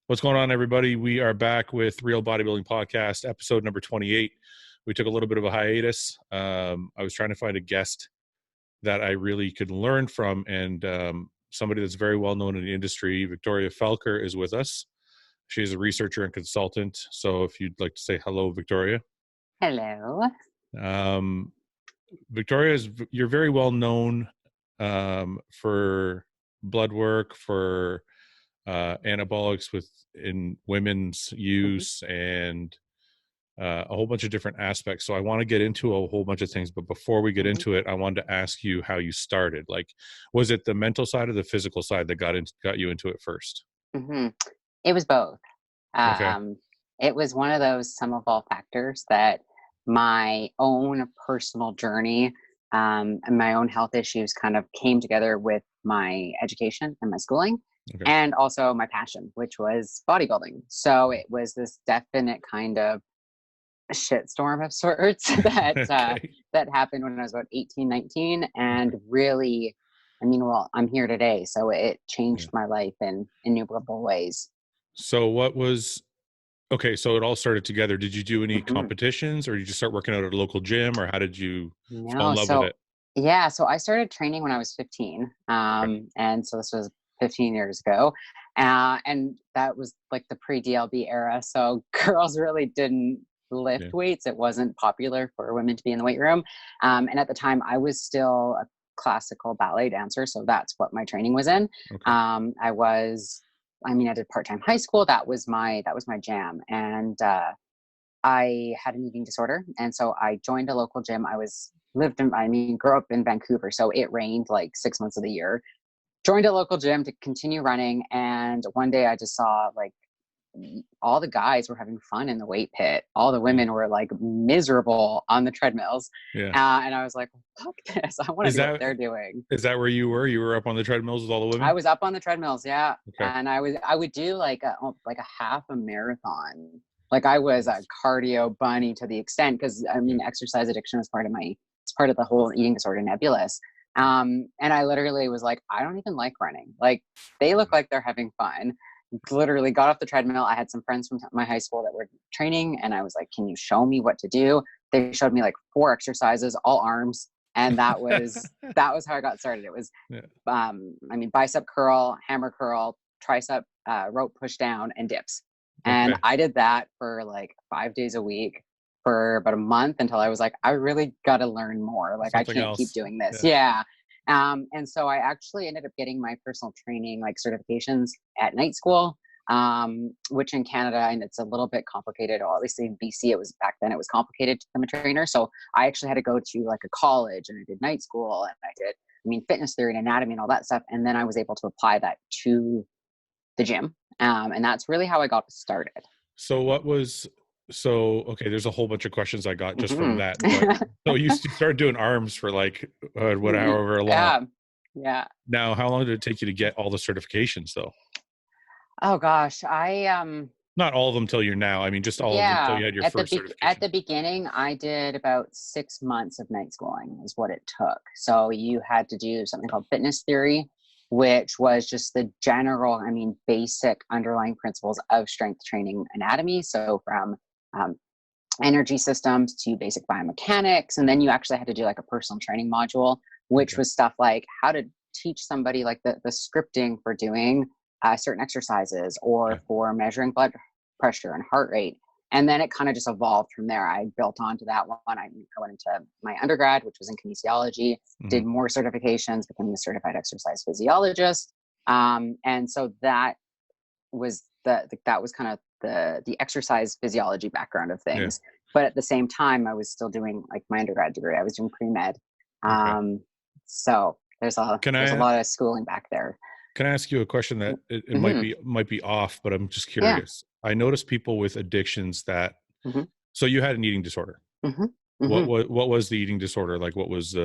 What's going on, everybody? We are back with Real Bodybuilding Podcast, episode number 28. We took a little bit of a hiatus. I was trying to find a guest that I really could learn from, and somebody that's very well known in the industry. Victoria Felkar is with us. She's a researcher and consultant. So if you'd like to say hello, Victoria. Hello. Victoria, you're very well known for blood work, for anabolics in women's use, and a whole bunch of different aspects. So I want to get into a whole bunch of things, but before we get into it, I wanted to ask you how you started. Like, was it the mental side or the physical side that got you into it first? It was both. Okay. It was one of those sum of all factors that my own personal journey and my own health issues kind of came together with my education and my schooling. Okay. And also my passion, which was bodybuilding. So it was this definite kind of shitstorm of sorts that Okay. that happened when I was about 18, 19. And really, I'm here today. So it changed my life in innumerable ways. So so it all started together. Did you do any competitions, or did you just start working out at a local gym, or how did you fall in love with it? Yeah, so I started training when I was 15. And so this was 15 years ago. And that was like the pre-DLB era. So girls really didn't lift weights. It wasn't popular for women to be in the weight room. And at the time I was still a classical ballet dancer. So that's what my training was in. Okay. I did part-time high school. That was my jam. And I had an eating disorder. And so I joined a local gym. Grew up in Vancouver. So it rained like 6 months of the year. Joined a local gym to continue running. And one day I just saw like all the guys were having fun in the weight pit. All the women were like miserable on the treadmills. Yeah. And I was like, fuck this. I want to do what they're doing. Is that where you were? You were up on the treadmills with all the women? I was up on the treadmills. Yeah. Okay. And I would do like a half a marathon. Like I was a cardio bunny to the extent, because exercise addiction was part of the whole eating disorder nebulous. And I literally was like, I don't even like running. Like they look like they're having fun. Literally got off the treadmill. I had some friends from my high school that were training, and I was like, can you show me what to do? They showed me like 4 exercises, all arms. And that was how I got started. It was, bicep curl, hammer curl, tricep, rope push down, and dips. And I did that for like 5 days a week for about a month until I was like, I really got to learn more. Like I can't keep doing this. Yeah. And so I actually ended up getting my personal training, like certifications at night school, which in Canada, and it's a little bit complicated, or at least in BC, back then it was complicated to become a trainer. So I actually had to go to like a college, and I did night school, and I did, fitness theory and anatomy and all that stuff. And then I was able to apply that to the gym. And that's really how I got started. There's a whole bunch of questions I got just from that. But, so you started doing arms for like, however long. Yeah. Now, how long did it take you to get all the certifications though? Oh gosh, not all of them till you're now. Just all of them till you had your first certification. At the beginning, I did about 6 months of night schooling is what it took. So you had to do something called fitness theory, which was just the general, basic underlying principles of strength training anatomy. So from energy systems to basic biomechanics. And then you actually had to do like a personal training module, which was stuff like how to teach somebody like the scripting for doing certain exercises or for measuring blood pressure and heart rate. And then it kind of just evolved from there. I built onto that one. I went into my undergrad, which was in kinesiology, did more certifications, became a certified exercise physiologist. And so that was kind of the exercise physiology background of things. Yeah. But at the same time, I was still doing like my undergrad degree. I was doing pre-med. So there's a lot of schooling back there. Can I ask you a question that it might be off, but I'm just curious. Yeah. I notice people with addictions that, so you had an eating disorder. What was the eating disorder? Like what was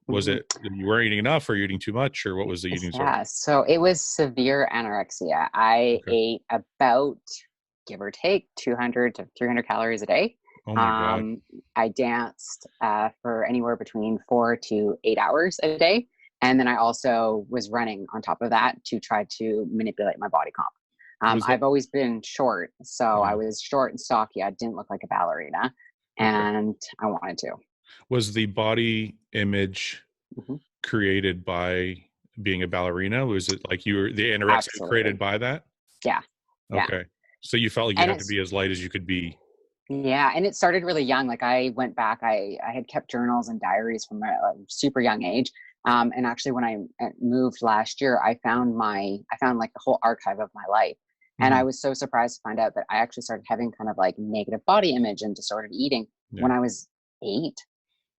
was it you weren't eating enough, or eating too much, or what was the eating disorder? Yeah, so it was severe anorexia. I ate about, give or take, 200 to 300 calories a day. Oh my God. I danced for anywhere between 4 to 8 hours a day. And then I also was running on top of that to try to manipulate my body comp. I've always been short. So I was short and stocky. I didn't look like a ballerina, and I wanted to. Was the body image created by being a ballerina? Was it like you were the anorexia created by that? Yeah. Okay. So you felt like you had to be as light as you could be. Yeah. And it started really young. Like I went back, I had kept journals and diaries from a super young age. And actually when I moved last year, I found like the whole archive of my life. And I was so surprised to find out that I actually started having kind of like negative body image and disordered eating when I was 8.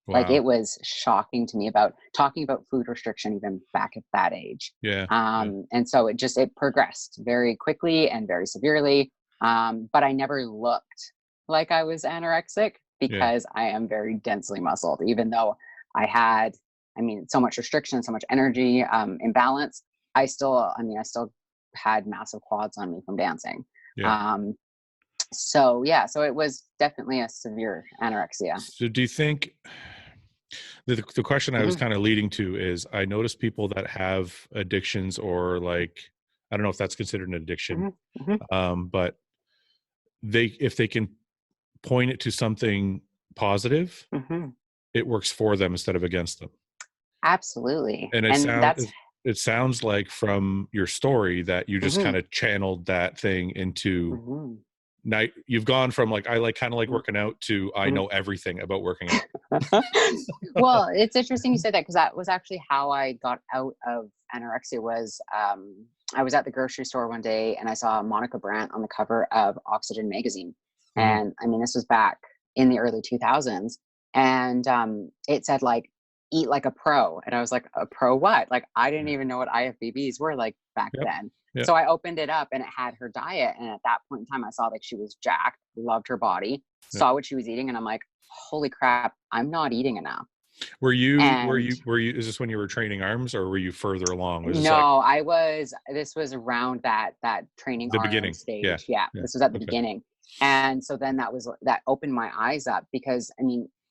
Wow. Like it was shocking to me about talking about food restriction even back at that age. And so it progressed very quickly and very severely. But I never looked like I was anorexic because I am very densely muscled, even though I had, so much restriction, so much energy, imbalance. I still had massive quads on me from dancing. So it was definitely a severe anorexia. So do you think the question I was kind of leading to is, I notice people that have addictions, or like, I don't know if that's considered an addiction, but if they can point it to something positive, it works for them instead of against them. Absolutely. And it sounds like from your story that you just kind of channeled that thing into now you've gone from like, I like kind of like working out to I know everything about working out. Well, it's interesting you said that, because that was actually how I got out of anorexia. Was I was at the grocery store one day and I saw Monica Brandt on the cover of Oxygen magazine. And this was back in the early 2000s. And it said like, eat like a pro. And I was like, a pro what? Like, I didn't even know what IFBBs were like back then. So I opened it up and it had her diet. And at that point in time, I saw like she was jacked, loved her body, saw what she was eating. And I'm like, holy crap, I'm not eating enough. Were you, is this when you were training arms, or were you further along? This was around that training the arm beginning stage. This was at the beginning. And so then that opened my eyes up, because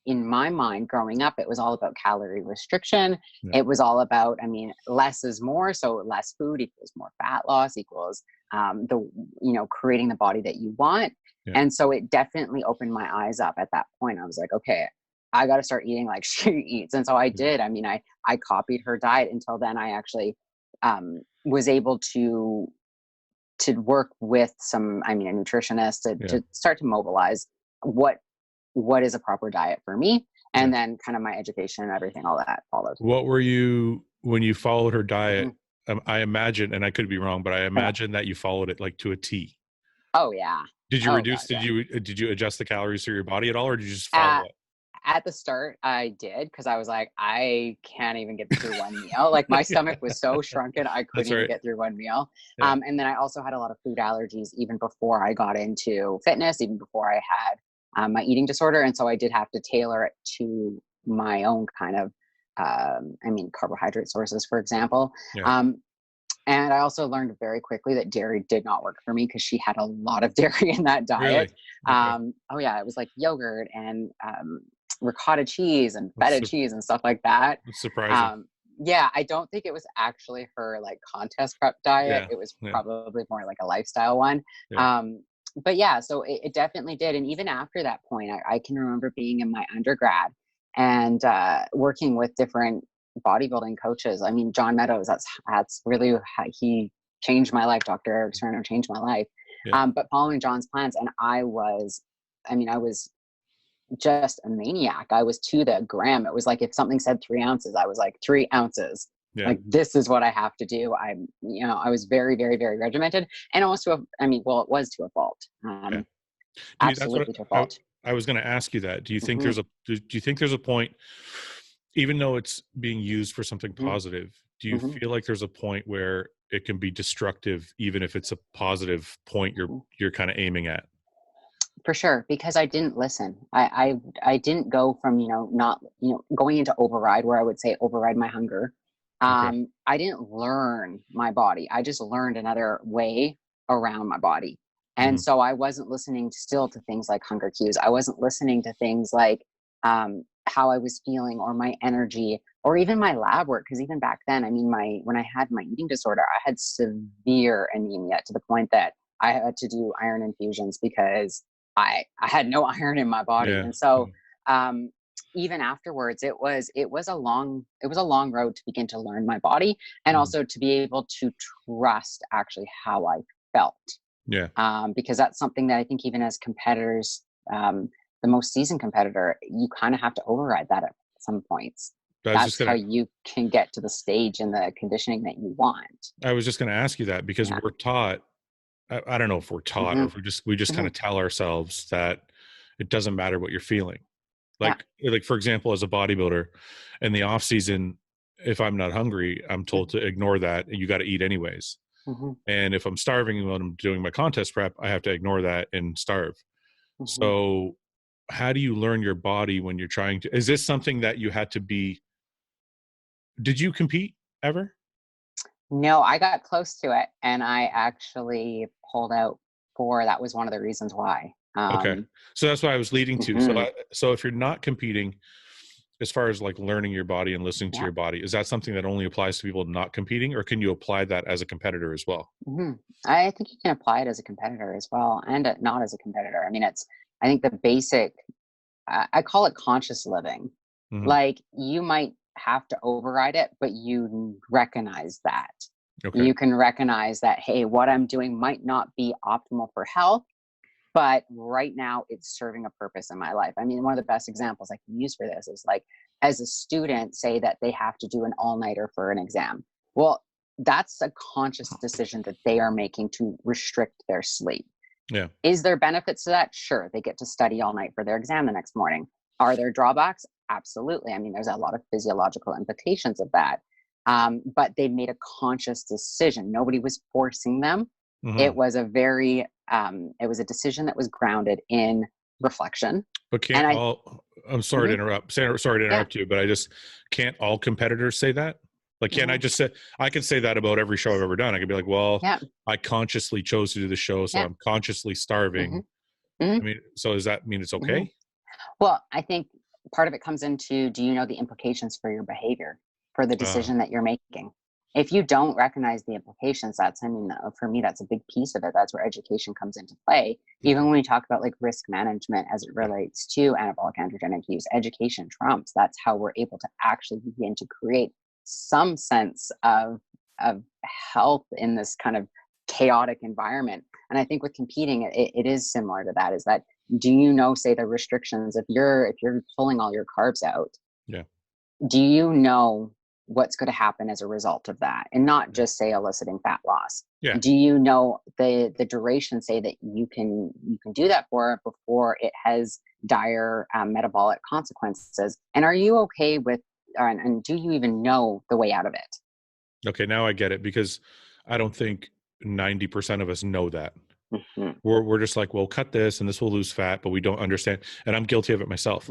in my mind growing up, it was all about calorie restriction. It was all about, less is more. So less food equals more fat loss equals creating the body that you want. And so it definitely opened my eyes up at that point. I was like, okay, I got to start eating like she eats. And so I did. I copied her diet. Until then, I actually was able to work with a nutritionist to start to mobilize what is a proper diet for me. And then kind of my education and everything, all that followed. What were you, when you followed her diet, I imagine, and I could be wrong, but I imagine that you followed it like to a T. Oh yeah. Did you reduce, did you adjust the calories through your body at all, or did you just follow it? At the start, I did, because I was like, I can't even get through one meal. Like my stomach was so shrunken, I couldn't even get through one meal. And then I also had a lot of food allergies even before I got into fitness, even before I had my eating disorder. And so I did have to tailor it to my own kind of, carbohydrate sources, for example. And I also learned very quickly that dairy did not work for me, because she had a lot of dairy in that diet. Really? It was like yogurt and ricotta cheese and feta cheese and stuff like that. That's surprising. I don't think it was actually her like contest prep diet. It was probably more like a lifestyle one. So it definitely did. And even after that point, I can remember being in my undergrad and working with different bodybuilding coaches. John Meadows, that's really how he changed my life. Dr. Eric Turner changed my life. But following John's plans, and I was just a maniac. I was to the gram. It was like, if something said 3 ounces, I was like 3 ounces. Like, this is what I have to do. I was very, very, very regimented, and almost it was to a fault. Absolutely to a fault. I was going to ask you that. Do you think do you think there's a point, even though it's being used for something positive, do you feel like there's a point where it can be destructive, even if it's a positive point you're kind of aiming at? For sure, because I didn't listen. I didn't go from, not, going into override, where I would say override my hunger. I didn't learn my body. I just learned another way around my body. And so I wasn't listening still to things like hunger cues. I wasn't listening to things like how I was feeling, or my energy, or even my lab work. Because even back then, when I had my eating disorder, I had severe anemia, to the point that I had to do iron infusions because I had no iron in my body. Yeah. And so, even afterwards, it was a long road to begin to learn my body, and also to be able to trust actually how I felt. Yeah. Because that's something that I think even as competitors, the most seasoned competitor, you kind of have to override that at some points. That's how you can get to the stage and the conditioning that you want. I was just going to ask you that, because we're taught, I don't know if we're taught or if we just kind of tell ourselves that it doesn't matter what you're feeling. Like for example, as a bodybuilder in the off season, if I'm not hungry, I'm told to ignore that. You got to eat anyways. And if I'm starving when I'm doing my contest prep, I have to ignore that and starve. So how do you learn your body when you're trying to, is this something that you had to be, did you compete ever? No, I got close to it, and I actually pulled out that was one of the reasons why. Okay. So that's what I was leading to. So if you're not competing, as far as like learning your body and listening to your body, is that something that only applies to people not competing, or can you apply that as a competitor as well? I think you can apply it as a competitor as well, and not as a competitor. I mean, I think the basic, I call it conscious living. Like, you might have to override it, but you recognize that. Okay. You can recognize that, hey, what I'm doing might not be optimal for health, but right now it's serving a purpose in my life. I mean, one of the best examples I can use for this is, like, as a student, say that they have to do an all-nighter for an exam. Well, that's a conscious decision that they are making to restrict their sleep. Yeah. Is there benefits to that? Sure. They get to study all night for their exam the next morning. Are there drawbacks? Absolutely. I mean, there's a lot of physiological implications of that. But they made a conscious decision. Nobody was forcing them. It was a decision that was grounded in reflection. But I'm sorry to interrupt. Sorry to interrupt you, but I just can't all competitors say that? Like, can't I just say, I can say that about every show I've ever done. I could be like, well, I consciously chose to do the show, so I'm consciously starving. I mean, so does that mean it's okay? Well, I think part of it comes into, do you know the implications for your behavior, for the decision that you're making? If you don't recognize the implications, for me, that's a big piece of it. That's where education comes into play. Even when we talk about, like, risk management as it relates to anabolic androgenic use, education trumps. That's how we're able to actually begin to create some sense of health in this kind of chaotic environment. And I think with competing, it is similar to that, is that, do you know, say, the restrictions, if you're pulling all your carbs out, do you know what's going to happen as a result of that? And not just, say, eliciting fat loss. Do you know the duration, say, that you can do that for before it has dire metabolic consequences? And are you okay with, and do you even know the way out of it? Okay, now I get it, because I don't think 90% of us know that. We're just like, well, cut this and this will lose fat, but we don't understand. And I'm guilty of it myself.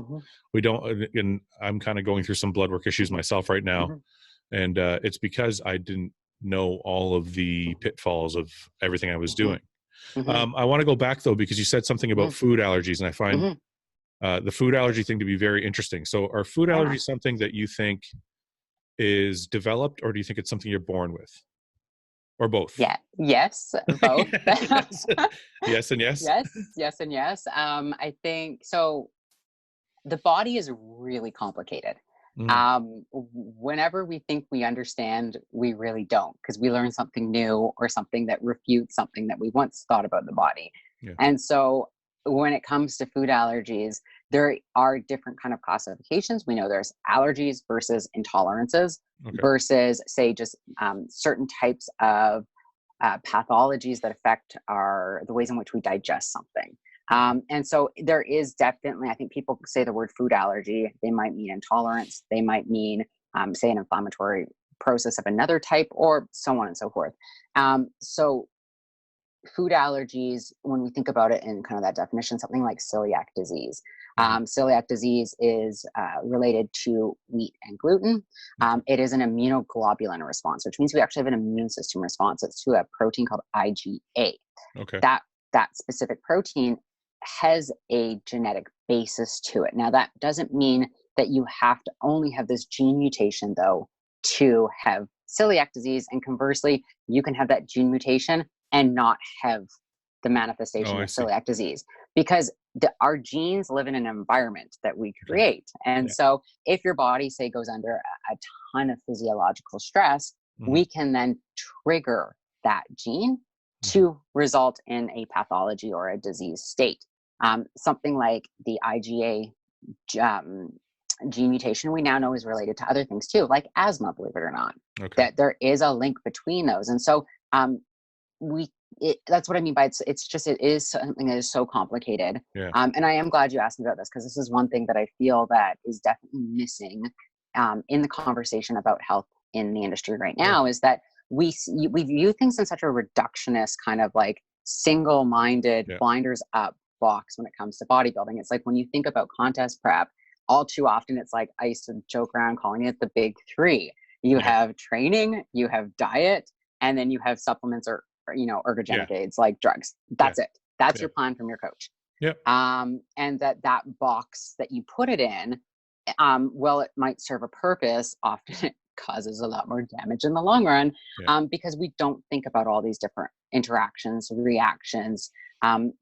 We don't, and I'm kind of going through some blood work issues myself right now. And it's because I didn't know all of the pitfalls of everything I was doing. I want to go back though, because you said something about food allergies, and I find the food allergy thing to be very interesting. So are food allergies something that you think is developed, or do you think it's something you're born with? Or both? Yeah. Yes. Both. Yes and yes. Yes and yes. I think so. The body is really complicated. Whenever we think we understand, we really don't, because we learn something new or something that refutes something that we once thought about the body. And so when it comes to food allergies, there are different kind of classifications. We know there's allergies versus intolerances versus, say, just certain types of pathologies that affect the ways in which we digest something. And so there is definitely, I think people say the word food allergy, they might mean intolerance, they might mean, say, an inflammatory process of another type, or so on and so forth. So food allergies, when we think about it in kind of that definition, something like celiac disease. Celiac disease is related to wheat and gluten. It is an immunoglobulin response, which means we actually have an immune system response. It's to a protein called IgA. That specific protein has a genetic basis to it. Now, that doesn't mean that you have to only have this gene mutation, though, to have celiac disease. And conversely, you can have that gene mutation and not have the manifestation of celiac disease, because our genes live in an environment that we create. And so if your body, say, goes under a ton of physiological stress, we can then trigger that gene to result in a pathology or a disease state. Something like the IgA gene mutation, we now know is related to other things too, like asthma, believe it or not, that there is a link between those. And so that's what I mean by it is something that is so complicated. And I am glad you asked me about this, because this is one thing that I feel that is definitely missing in the conversation about health in the industry right now, is that we view things in such a reductionist kind of like single-minded blinders up box when it comes to bodybuilding. It's like when you think about contest prep, all too often it's like, I used to joke around calling it the big three. You have training, you have diet, and then you have supplements or ergogenic aids like drugs. That's it. That's your plan from your coach. And that box that you put it in, well, it might serve a purpose. Often it causes a lot more damage in the long run, because we don't think about all these different interactions, reactions,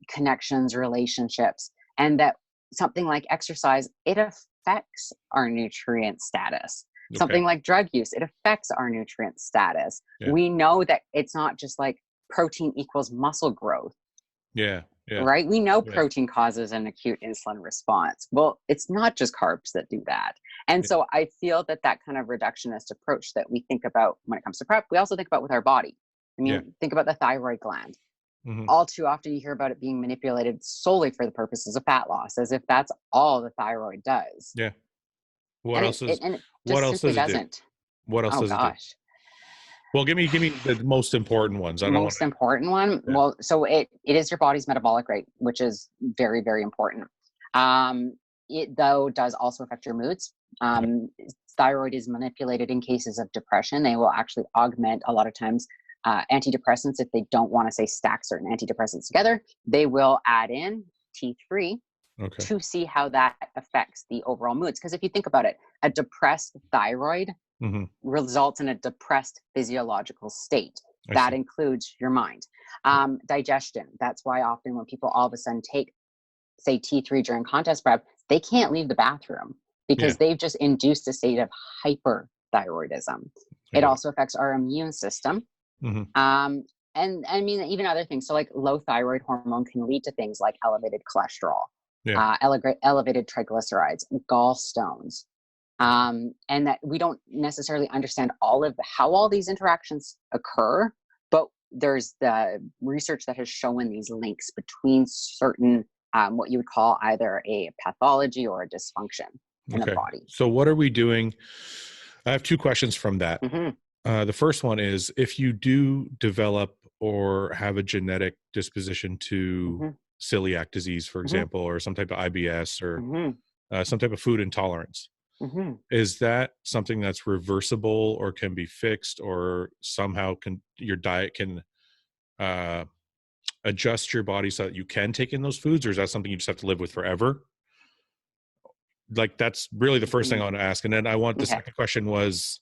connections, relationships, and that something like exercise, it affects our nutrient status. Something like drug use, it affects our nutrient status. We know that it's not just like protein equals muscle growth. Right? We know protein causes an acute insulin response. Well, it's not just carbs that do that. And so I feel that kind of reductionist approach that we think about when it comes to prep, we also think about with our body. I mean, think about the thyroid gland. All too often you hear about it being manipulated solely for the purposes of fat loss, as if that's all the thyroid does. What else does it do? What else does it do? Well, give me the most important ones. Important one? Yeah. Well, so it is your body's metabolic rate, which is very, very important. It, though, does also affect your moods. Thyroid is manipulated in cases of depression. They will actually augment, a lot of times, antidepressants. If they don't want to, say, stack certain antidepressants together, they will add in T3 to see how that affects the overall moods. Because if you think about it, a depressed thyroid results in a depressed physiological state. That includes your mind. Digestion. That's why often when people all of a sudden take, say, T3 during contest prep, they can't leave the bathroom because they've just induced a state of hyperthyroidism. It also affects our immune system. And I mean, even other things. So like low thyroid hormone can lead to things like elevated cholesterol, elevated triglycerides, gallstones. And that we don't necessarily understand how all these interactions occur, but there's the research that has shown these links between certain, what you would call either a pathology or a dysfunction in the body. So what are we doing? I have two questions from that. The first one is, if you do develop or have a genetic disposition to celiac disease, for example, or some type of IBS or some type of food intolerance, is that something that's reversible or can be fixed, or somehow your diet can adjust your body so that you can take in those foods, or is that something you just have to live with forever? Like, that's really the first thing I want to ask. And then the second question was,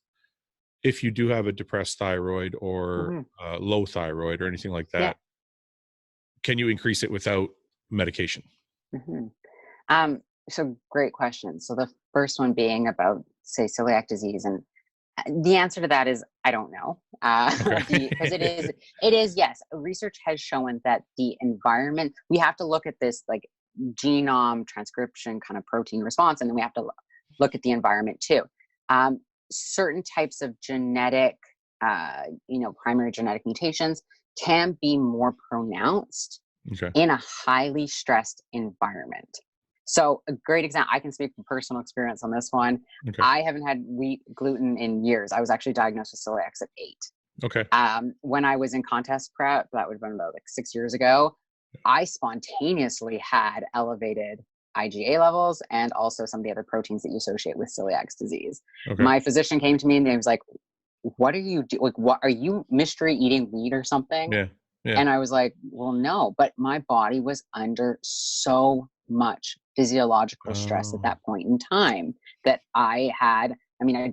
if you do have a depressed thyroid or low thyroid or anything like that, can you increase it without medication? So great question. So the first one being about, say, celiac disease, and the answer to that is, I don't know. Because it is, yes, research has shown that the environment, we have to look at this like genome transcription kind of protein response, and then we have to look at the environment too. Certain types of genetic, primary genetic mutations can be more pronounced in a highly stressed environment. So a great example, I can speak from personal experience on this one. I haven't had wheat gluten in years. I was actually diagnosed with celiac at 8. When I was in contest prep, that would have been about like 6 years ago, I spontaneously had elevated IgA levels and also some of the other proteins that you associate with celiac disease. My physician came to me and he was like, what are you doing? Like, what are you mystery eating wheat or something? And I was like, well, no, but my body was under so much physiological stress at that point in time that I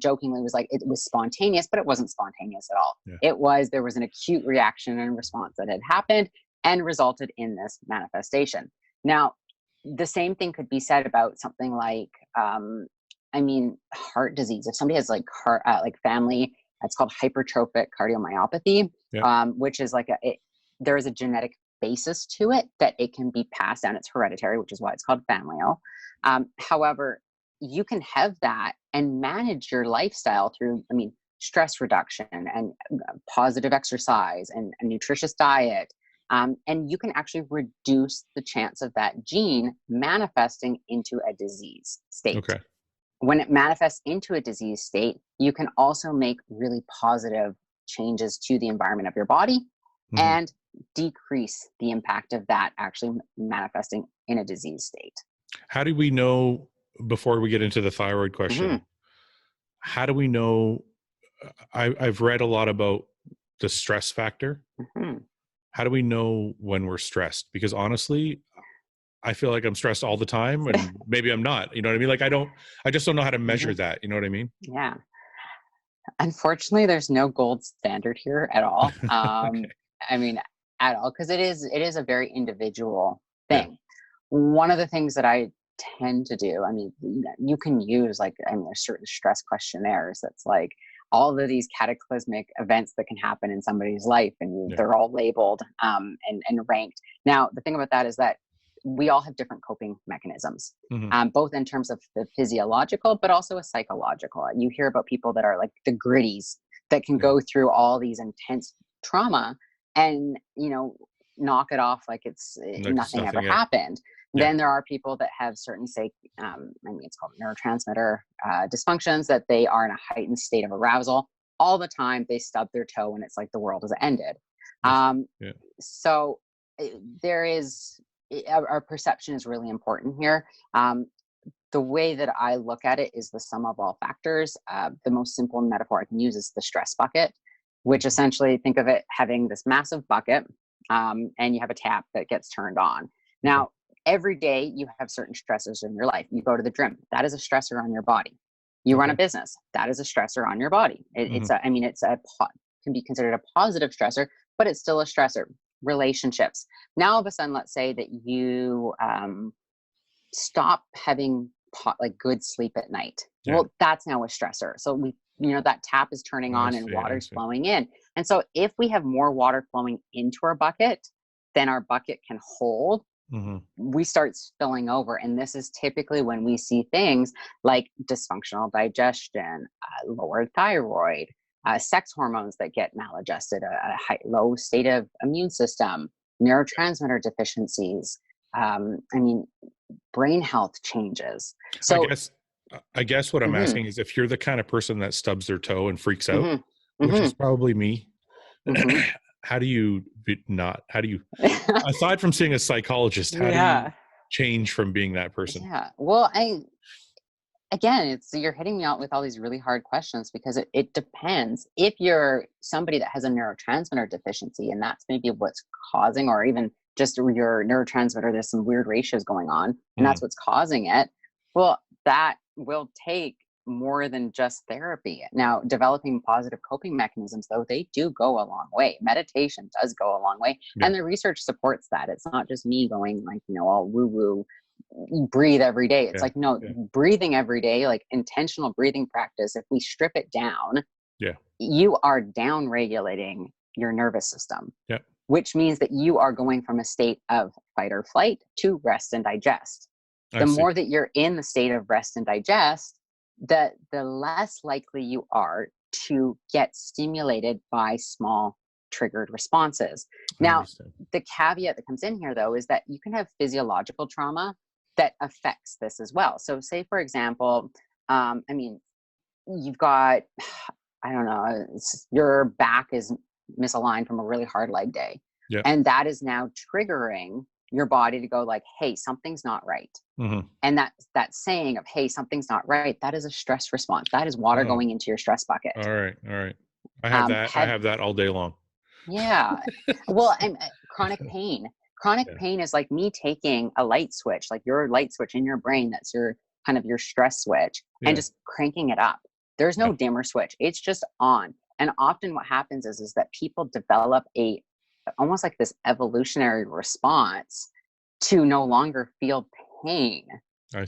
jokingly was like, it was spontaneous, but it wasn't spontaneous at all. There was an acute reaction and response that had happened. and resulted in this manifestation. Now, the same thing could be said about something like, heart disease. If somebody has like family, it's called hypertrophic cardiomyopathy, which is like there is a genetic basis to it that it can be passed down. It's hereditary, which is why it's called familial. However, you can have that and manage your lifestyle through, stress reduction and positive exercise and a nutritious diet. And you can actually reduce the chance of that gene manifesting into a disease state. Okay. When it manifests into a disease state, you can also make really positive changes to the environment of your body and decrease the impact of that actually manifesting in a disease state. How do we know, before we get into the thyroid question, how do we know? I've read a lot about the stress factor. How do we know when we're stressed? Because honestly, I feel like I'm stressed all the time, and maybe I'm not. You know what I mean? Like I just don't know how to measure that. You know what I mean? Yeah. Unfortunately, there's no gold standard here at all. Okay. At all, because it is a very individual thing. Yeah. One of the things that I tend to do, you can use there's certain stress questionnaires that's like all of these cataclysmic events that can happen in somebody's life, and they're all labeled and ranked. Now, the thing about that is that we all have different coping mechanisms, both in terms of the physiological, but also a psychological. You hear about people that are like the gritties that can go through all these intense trauma and, knock it off like it's nothing ever happened. Then there are people that have certain, say, it's called neurotransmitter dysfunctions, that they are in a heightened state of arousal all the time. They stub their toe and it's like the world has ended. So there is, our perception is really important here. The way that I look at it is the sum of all factors. The most simple metaphor I can use is the stress bucket, which essentially, think of it having this massive bucket, and you have a tap that gets turned on. Now, every day you have certain stressors in your life. You go to the gym, that is a stressor on your body. You run a business, that is a stressor on your body. It's can be considered a positive stressor, but it's still a stressor. Relationships. Now, all of a sudden, let's say that you stop having good sleep at night. Well, that's now a stressor. So that tap is turning on and water's flowing in. And so if we have more water flowing into our bucket than our bucket can hold, we start spilling over. And this is typically when we see things like dysfunctional digestion, lowered thyroid, sex hormones that get maladjusted, a low state of immune system, neurotransmitter deficiencies, brain health changes. So I guess what I'm asking is, if you're the kind of person that stubs their toe and freaks out, which is probably me, how do you aside from seeing a psychologist, how do you change from being that person? Yeah. Well, again, you're hitting me out with all these really hard questions, because it depends. If you're somebody that has a neurotransmitter deficiency, and that's maybe what's causing, or even just your neurotransmitter, there's some weird ratios going on, and that's what's causing it. Well, that will take more than just therapy. Now, developing positive coping mechanisms, though, they do go a long way. Meditation does go a long way. And the research supports that. It's not just me going all woo-woo, breathe every day. It's breathing every day, like intentional breathing practice. If we strip it down, you are down regulating your nervous system, which means that you are going from a state of fight or flight to rest and digest. The more that you're in the state of rest and digest, the less likely you are to get stimulated by small triggered responses. Now, the caveat that comes in here, though, is that you can have physiological trauma that affects this as well. So say, for example, you've got, your back is misaligned from a really hard leg day. And that is now triggering your body to go like, hey, something's not right. And that saying of, hey, something's not right, that is a stress response. That is water going into your stress bucket. All right. I have that. I have that all day long. Yeah. Well, chronic pain. Chronic pain is like me taking a light switch, like your light switch in your brain, that's your kind of your stress switch, and just cranking it up. There's no dimmer switch. It's just on. And often what happens is that people develop a almost like this evolutionary response to no longer feel pain,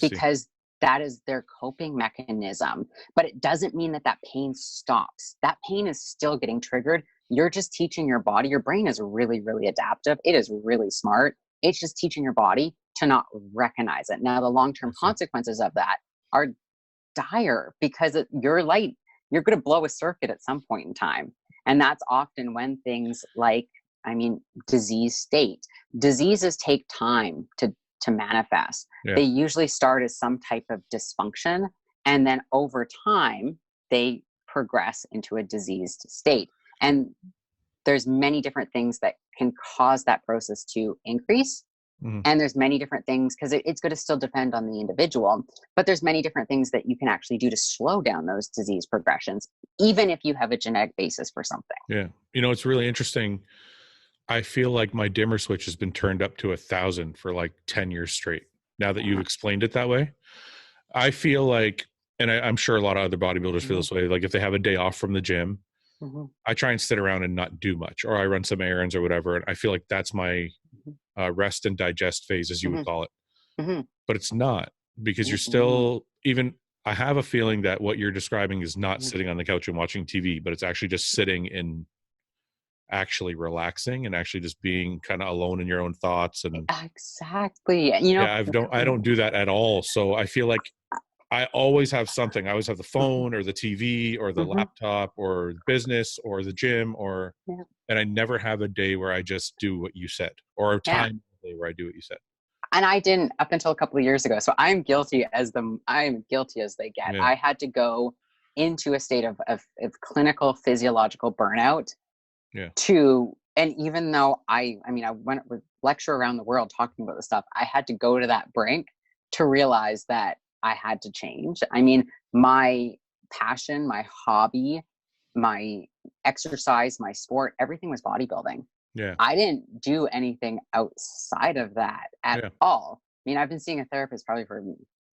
because that is their coping mechanism. But it doesn't mean that that pain stops. That pain is still getting triggered. You're just teaching your body. Your brain is really, really adaptive. It is really smart. It's just teaching your body to not recognize it. Now, the long-term consequences of that are dire, because you're going to blow a circuit at some point in time. And that's often when things like, disease state. Diseases take time to manifest. Yeah. They usually start as some type of dysfunction, and then over time, they progress into a diseased state. And there's many different things that can cause that process to increase. Mm-hmm. And there's many different things, because it's going to still depend on the individual, but there's many different things that you can actually do to slow down those disease progressions, even if you have a genetic basis for something. Yeah. It's really interesting. I feel like my dimmer switch has been turned up to 1,000 for like 10 years straight. Now that you've explained it that way, I feel like, and I'm sure a lot of other bodybuilders feel this way, like if they have a day off from the gym, I try and sit around and not do much, or I run some errands or whatever. And I feel like that's my rest and digest phase, as you would call it. But it's not, because you're still, I have a feeling that what you're describing is not sitting on the couch and watching TV, but it's actually just sitting and actually relaxing and actually just being kind of alone in your own thoughts. And exactly, I don't do that at all. So I feel like I always have something. I always have the phone or the TV or the laptop or business or the gym and I never have a day where I just do what you said, or a time where I do what you said. And I didn't up until a couple of years ago. So I'm guilty as they get. Yeah. I had to go into a state of clinical physiological burnout. Yeah. And even though I went with lecture around the world talking about this stuff, I had to go to that brink to realize that I had to change. My passion, my hobby, my exercise, my sport, everything was bodybuilding. Yeah. I didn't do anything outside of that at all. I've been seeing a therapist probably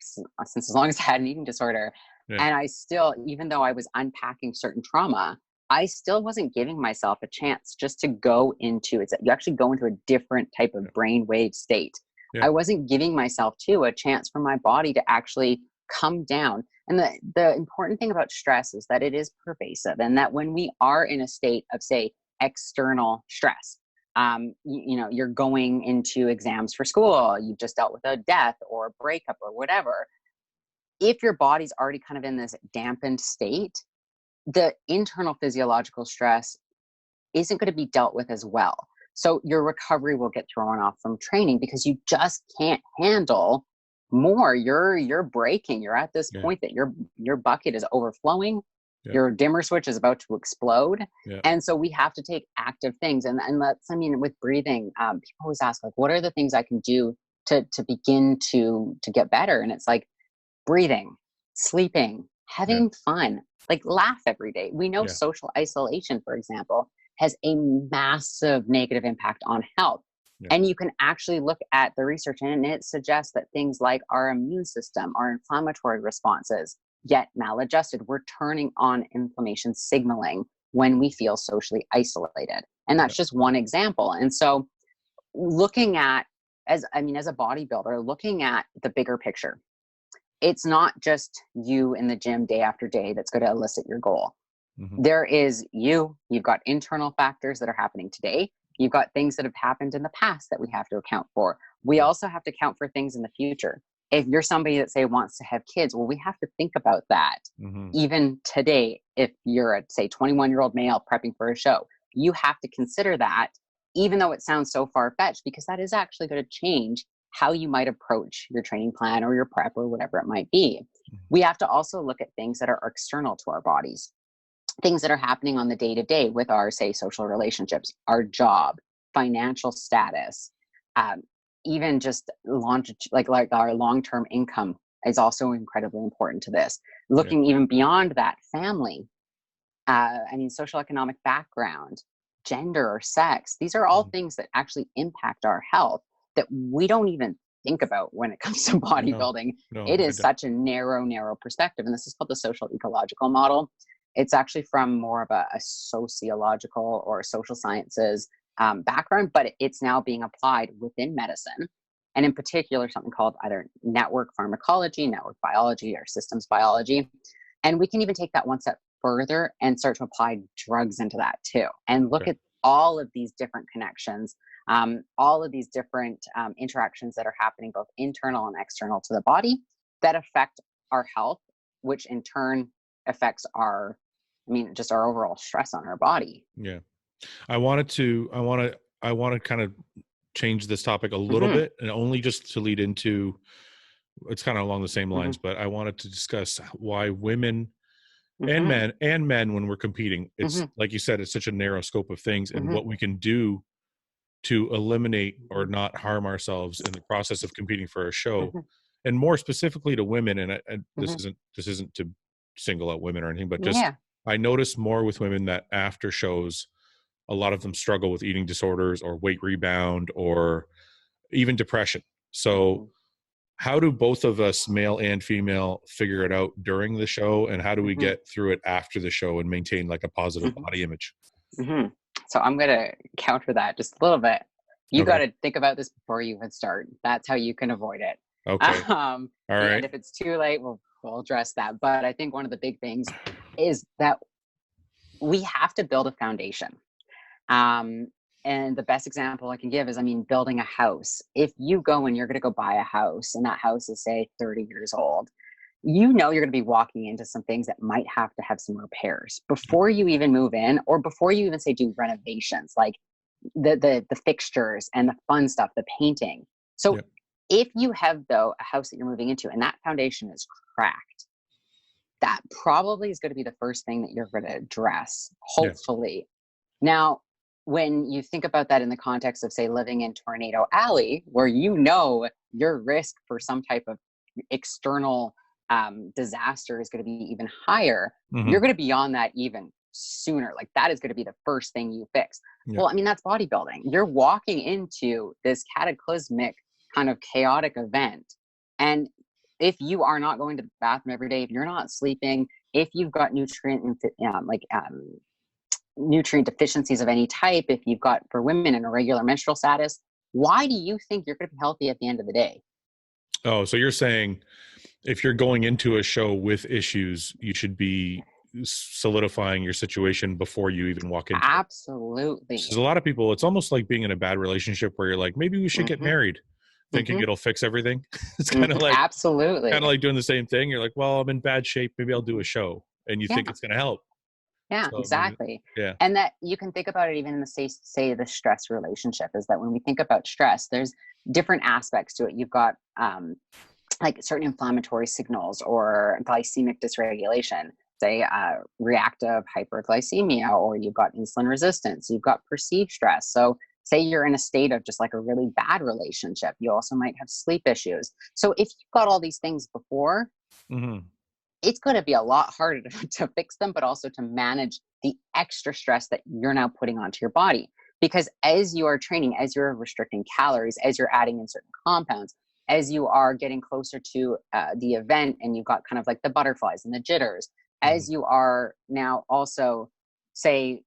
since as long as I had an eating disorder. Yeah. And I still, even though I was unpacking certain trauma, I still wasn't giving myself a chance just to go into it. You actually go into a different type of brainwave state. Yeah. I wasn't giving myself a chance for my body to actually come down. And the important thing about stress is that it is pervasive, and that when we are in a state of, say, external stress, you're going into exams for school, you just dealt with a death or a breakup or whatever. If your body's already kind of in this dampened state, the internal physiological stress isn't going to be dealt with as well. So your recovery will get thrown off from training, because you just can't handle more. You're breaking. You're at this point that your bucket is overflowing. Yeah. Your dimmer switch is about to explode. Yeah. And so we have to take active things. And that's, with breathing, people always ask, like, what are the things I can do to begin to get better? And it's like breathing, sleeping, having fun, like laugh every day. We know social isolation, for example, has a massive negative impact on health. Yeah. And you can actually look at the research, and it suggests that things like our immune system, our inflammatory responses, get maladjusted. We're turning on inflammation signaling when we feel socially isolated. And that's just one example. And so looking at, as a bodybuilder, looking at the bigger picture, it's not just you in the gym day after day that's going to elicit your goal. Mm-hmm. There is you've got internal factors that are happening today. You've got things that have happened in the past that we have to account for. We also have to account for things in the future. If you're somebody that, say, wants to have kids, well, we have to think about that. Mm-hmm. Even today, if you're a, say, 21-year-old male prepping for a show, you have to consider that, even though it sounds so far-fetched, because that is actually going to change how you might approach your training plan or your prep or whatever it might be. Mm-hmm. We have to also look at things that are external to our bodies, things that are happening on the day-to-day with our, say, social relationships, our job, financial status, even just like our long-term income is also incredibly important to this. Looking even beyond that, family, social economic background, gender or sex. These are all things that actually impact our health that we don't even think about when it comes to bodybuilding. No, it is such a narrow perspective. And this is called the social ecological model. It's actually from more of a sociological or social sciences background, but it's now being applied within medicine. And in particular, something called either network pharmacology, network biology, or systems biology. And we can even take that one step further and start to apply drugs into that too. And look at all of these different connections, all of these different interactions that are happening both internal and external to the body that affect our health, which in turn affects our overall stress on our body. Yeah. I want to kind of change this topic a little bit, and only just to lead into, it's kind of along the same lines, but I wanted to discuss why women and men, when we're competing, it's like you said, it's such a narrow scope of things, and what we can do to eliminate or not harm ourselves in the process of competing for a show. And more specifically to women, and this isn't to single out women or anything, but just I notice more with women that after shows, a lot of them struggle with eating disorders or weight rebound or even depression. So how do both of us, male and female, figure it out during the show, and how do we get through it after the show and maintain like a positive body image? So I'm going to counter that just a little bit. You got to think about this before you even start. That's how you can avoid it. Okay. All right. And if it's too late, we'll address that. But I think one of the big things is that we have to build a foundation. And the best example I can give is, building a house. If you go and you're going to go buy a house, and that house is, say, 30 years old, you're going to be walking into some things that might have to have some repairs before you even move in, or before you even say do renovations, like the fixtures and the fun stuff, the painting. So if you have, though, a house that you're moving into and that foundation is cracked, that probably is going to be the first thing that you're going to address, hopefully. Now, when you think about that in the context of, say, living in Tornado Alley, where your risk for some type of external disaster is going to be even higher, you're going to be on that even sooner. Like, that is going to be the first thing you fix. Well, that's bodybuilding. You're walking into this cataclysmic kind of chaotic event. And if you are not going to the bathroom every day, if you're not sleeping, if you've got nutrient deficiencies of any type, if you've got, for women, an irregular menstrual status, why do you think you're going to be healthy at the end of the day? Oh, so you're saying if you're going into a show with issues, you should be solidifying your situation before you even walk into Absolutely. Because a lot of people, it's almost like being in a bad relationship where you're like, maybe we should get married, thinking it'll fix everything. It's kind of like, absolutely, kind of like doing the same thing. You're like, well, I'm in bad shape, maybe I'll do a show, and you think it's going to help. Yeah, so, exactly. And that you can think about it even in the say the stress relationship, is that when we think about stress, there's different aspects to it. You've got like certain inflammatory signals or glycemic dysregulation, say reactive hyperglycemia, or you've got insulin resistance, you've got perceived stress. So say you're in a state of just like a really bad relationship, you also might have sleep issues. So if you've got all these things before, it's going to be a lot harder to fix them, but also to manage the extra stress that you're now putting onto your body. Because as you are training, as you're restricting calories, as you're adding in certain compounds, as you are getting closer to the event, and you've got kind of like the butterflies and the jitters, as you are now also, say,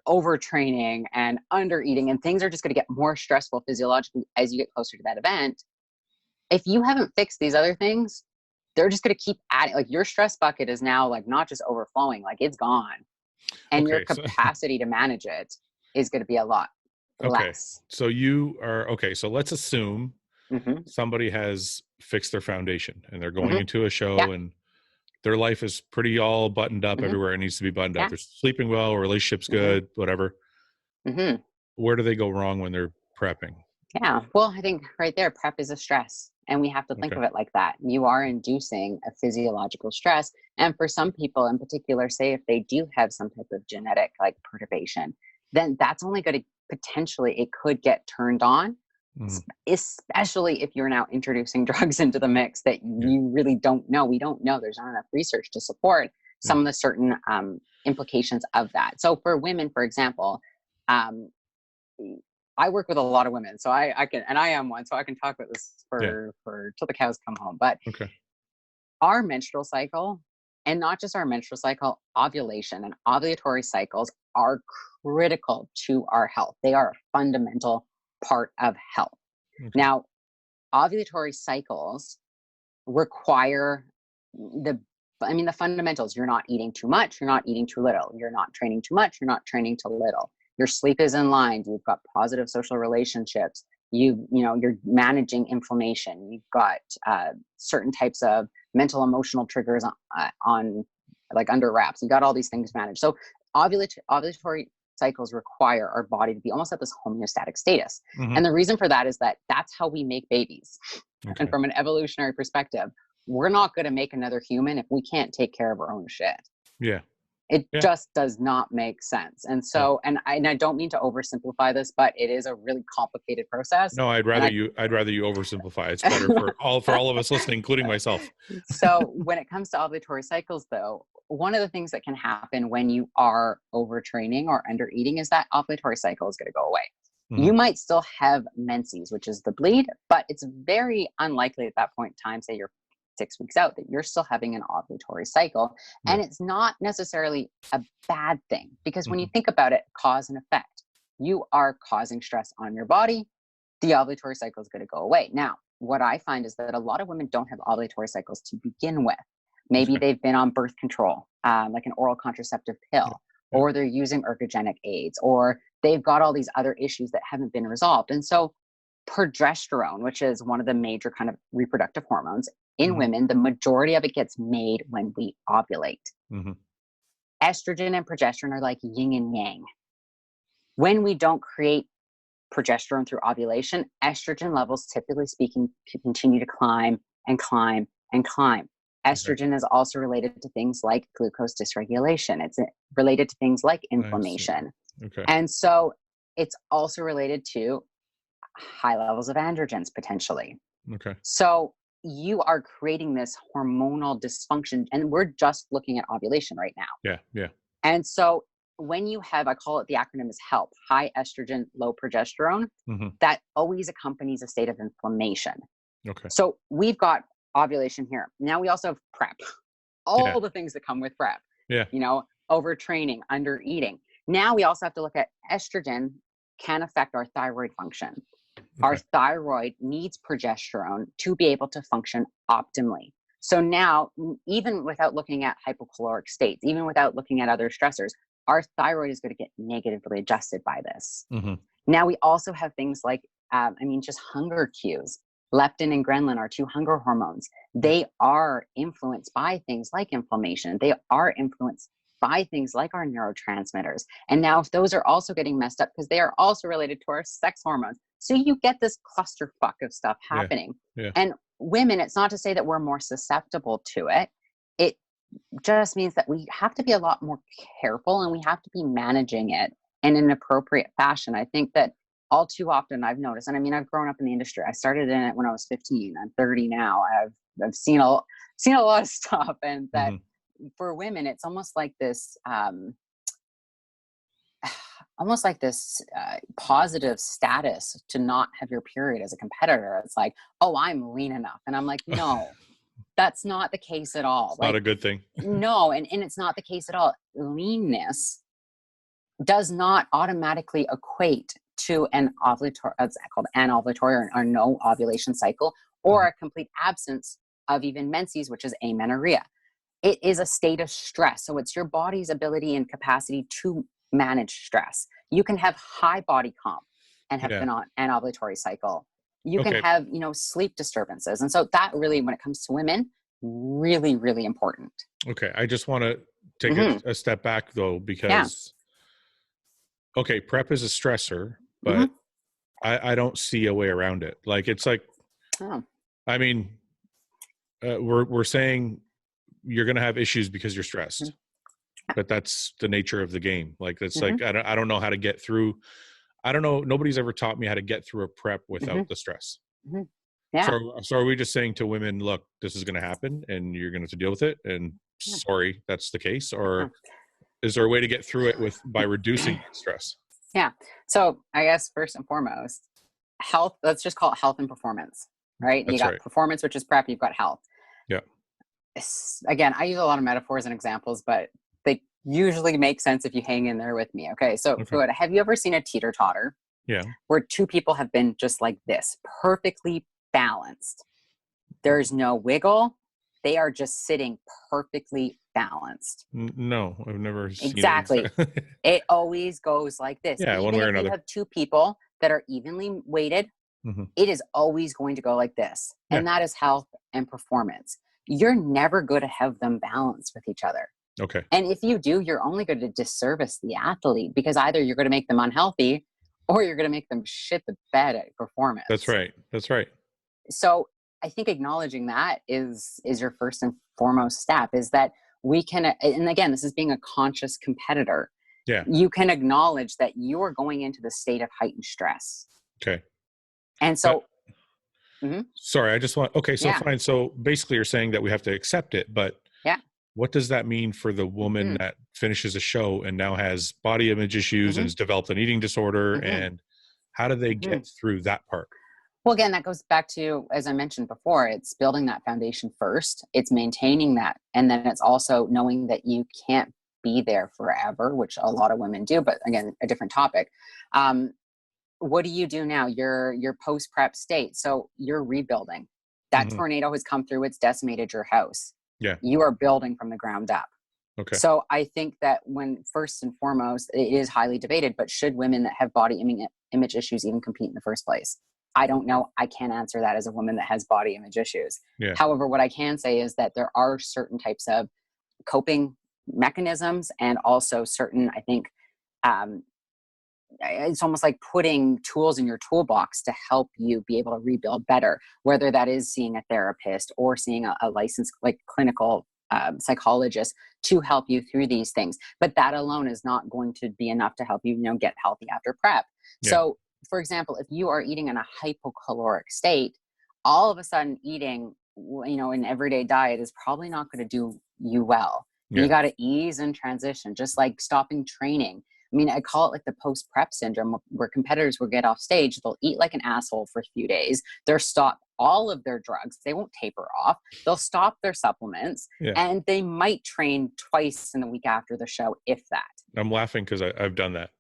overtraining and undereating, and things are just going to get more stressful physiologically as you get closer to that event. If you haven't fixed these other things, they're just going to keep adding. Like, your stress bucket is now like not just overflowing, like it's gone. And your capacity to manage it is going to be a lot less. So you are, so let's assume somebody has fixed their foundation and they're going into a show and their life is pretty all buttoned up everywhere it needs to be buttoned up. They're sleeping well, relationship's good, whatever. Where do they go wrong when they're prepping? Yeah. Well, I think right there, prep is a stress. And we have to think of it like that. You are inducing a physiological stress. And for some people in particular, say if they do have some type of genetic like perturbation, then that's only going to potentially, it could get turned on, especially if you're now introducing drugs into the mix that you really don't know. We don't know. There's not enough research to support some of the certain implications of that. So for women, for example, I work with a lot of women, so I can, and I am one, so I can talk about this for till the cows come home. But our menstrual cycle And not just our menstrual cycle, ovulation and ovulatory cycles are critical to our health. They are a fundamental part of health. Okay. Now, ovulatory cycles require the fundamentals. You're not eating too much, you're not eating too little, you're not training too much, you're not training too little. Your sleep is in line, you've got positive social relationships, you're managing inflammation, you've got certain types of mental emotional triggers on like under wraps. You've got all these things managed. So ovulatory cycles require our body to be almost at this homeostatic status. Mm-hmm. And the reason for that is that that's how we make babies. Okay. And from an evolutionary perspective, we're not going to make another human if we can't take care of our own shit. Yeah. It just does not make sense. And so, and I don't mean to oversimplify this, but it is a really complicated process. No, I'd rather you oversimplify. It's better for all of us listening, including myself. So when it comes to ovulatory cycles though, one of the things that can happen when you are overtraining or under eating is that ovulatory cycle is going to go away. Mm-hmm. You might still have menses, which is the bleed, but it's very unlikely at that point in time, say you're 6 weeks out, that you're still having an ovulatory cycle. And it's not necessarily a bad thing, because when you think about it, cause and effect, you are causing stress on your body. The ovulatory cycle is going to go away. Now, what I find is that a lot of women don't have ovulatory cycles to begin with. Maybe they've been on birth control, like an oral contraceptive pill, or they're using ergogenic aids, or they've got all these other issues that haven't been resolved. And so progesterone, which is one of the major kind of reproductive hormones in women, the majority of it gets made when we ovulate. Mm-hmm. Estrogen and progesterone are like yin and yang. When we don't create progesterone through ovulation, estrogen levels, typically speaking, continue to climb and climb and climb. Estrogen is also related to things like glucose dysregulation. It's related to things like inflammation. Okay. And so it's also related to high levels of androgens potentially. Okay. So you are creating this hormonal dysfunction, and we're just looking at ovulation right now. Yeah. Yeah. And so when you have, I call it, the acronym is HELP, high estrogen, low progesterone, that always accompanies a state of inflammation. Okay. So we've got ovulation here. Now we also have prep, all the things that come with prep. Yeah. Overtraining, under eating. Now we also have to look at estrogen can affect our thyroid function. Okay. Our thyroid needs progesterone to be able to function optimally. So now, even without looking at hypocaloric states, even without looking at other stressors, our thyroid is going to get negatively adjusted by this. Mm-hmm. Now we also have things like, just hunger cues. Leptin and ghrelin are two hunger hormones. They are influenced by things like inflammation. They are influenced by things like our neurotransmitters. And now if those are also getting messed up, because they are also related to our sex hormones. So you get this clusterfuck of stuff happening. Yeah. Yeah. And women, it's not to say that we're more susceptible to it. It just means that we have to be a lot more careful, and we have to be managing it in an appropriate fashion. I think that all too often I've noticed, and I've grown up in the industry. I started in it when I was 15. I'm 30 now. I've seen a lot of stuff, and that for women, it's almost like this, positive status to not have your period as a competitor. It's like, oh, I'm lean enough, and I'm like, no, that's not the case at all. It's not a good thing. No, and it's not the case at all. Leanness does not automatically equate to an ovulatory, it's called anovulatory or no ovulation cycle, or a complete absence of even menses, which is amenorrhea. It is a state of stress. So it's your body's ability and capacity to manage stress. You can have high body comp and have been on an ovulatory cycle. You can have, sleep disturbances. And so that really, when it comes to women, really, really important. Okay. I just want to take a step back though, because prep is a stressor, but I don't see a way around it. Like, it's like, we're saying you're going to have issues because you're stressed, but that's the nature of the game. Like, that's like, I don't know how to get through. I don't know. Nobody's ever taught me how to get through a prep without the stress. Yeah. So are we just saying to women, look, this is going to happen and you're going to have to deal with it, and sorry, that's the case? Or is there a way to get through it by reducing stress? Yeah. So I guess first and foremost, health, let's just call it health and performance, right? You got performance, which is prep, you've got health. Yeah. again, I use a lot of metaphors and examples, but they usually make sense if you hang in there with me. Okay. So Fouad, have you ever seen a teeter-totter? Yeah. Where two people have been just like this, perfectly balanced. There's no wiggle. They are just sitting perfectly balanced. No, I've never seen exactly. It always goes like this. Yeah, Even one way or if another. you have two people that are evenly weighted, it is always going to go like this. Yeah. And that is health and performance. You're never going to have them balanced with each other. Okay. And if you do, you're only going to disservice the athlete, because either you're going to make them unhealthy or you're going to make them shit the bed at performance. That's right. That's right. So I think acknowledging that is your first and foremost step, is that we can, and again, this is being a conscious competitor. Yeah. You can acknowledge that you are going into the state of heightened stress. Okay. And so, sorry, I just want, okay, so fine. So basically you're saying that we have to accept it, but what does that mean for the woman that finishes a show and now has body image issues and has developed an eating disorder? And how do they get through that part? Well, again, that goes back to, as I mentioned before, it's building that foundation first. It's maintaining that. And then it's also knowing that you can't be there forever, which a lot of women do, but again, a different topic. What do you do now? Your post-prep state. So you're rebuilding. That tornado has come through. It's decimated your house. Yeah. You are building from the ground up. Okay. So I think that when first and foremost, it is highly debated, but should women that have body image issues even compete in the first place? I don't know. I can't answer that as a woman that has body image issues. Yeah. However, what I can say is that there are certain types of coping mechanisms, and also certain, I think, it's almost like putting tools in your toolbox to help you be able to rebuild better, whether that is seeing a therapist or seeing a licensed like clinical psychologist to help you through these things. But that alone is not going to be enough to help you, get healthy after prep. Yeah. So for example, if you are eating in a hypocaloric state, all of a sudden eating, an everyday diet is probably not going to do you well. Yeah. You got to ease and transition, just like stopping training. I mean, I call it like the post-prep syndrome, where competitors will get off stage, they'll eat like an asshole for a few days, they'll stop all of their drugs, they won't taper off, they'll stop their supplements, and they might train twice in the week after the show, if that. I'm laughing because I've done that.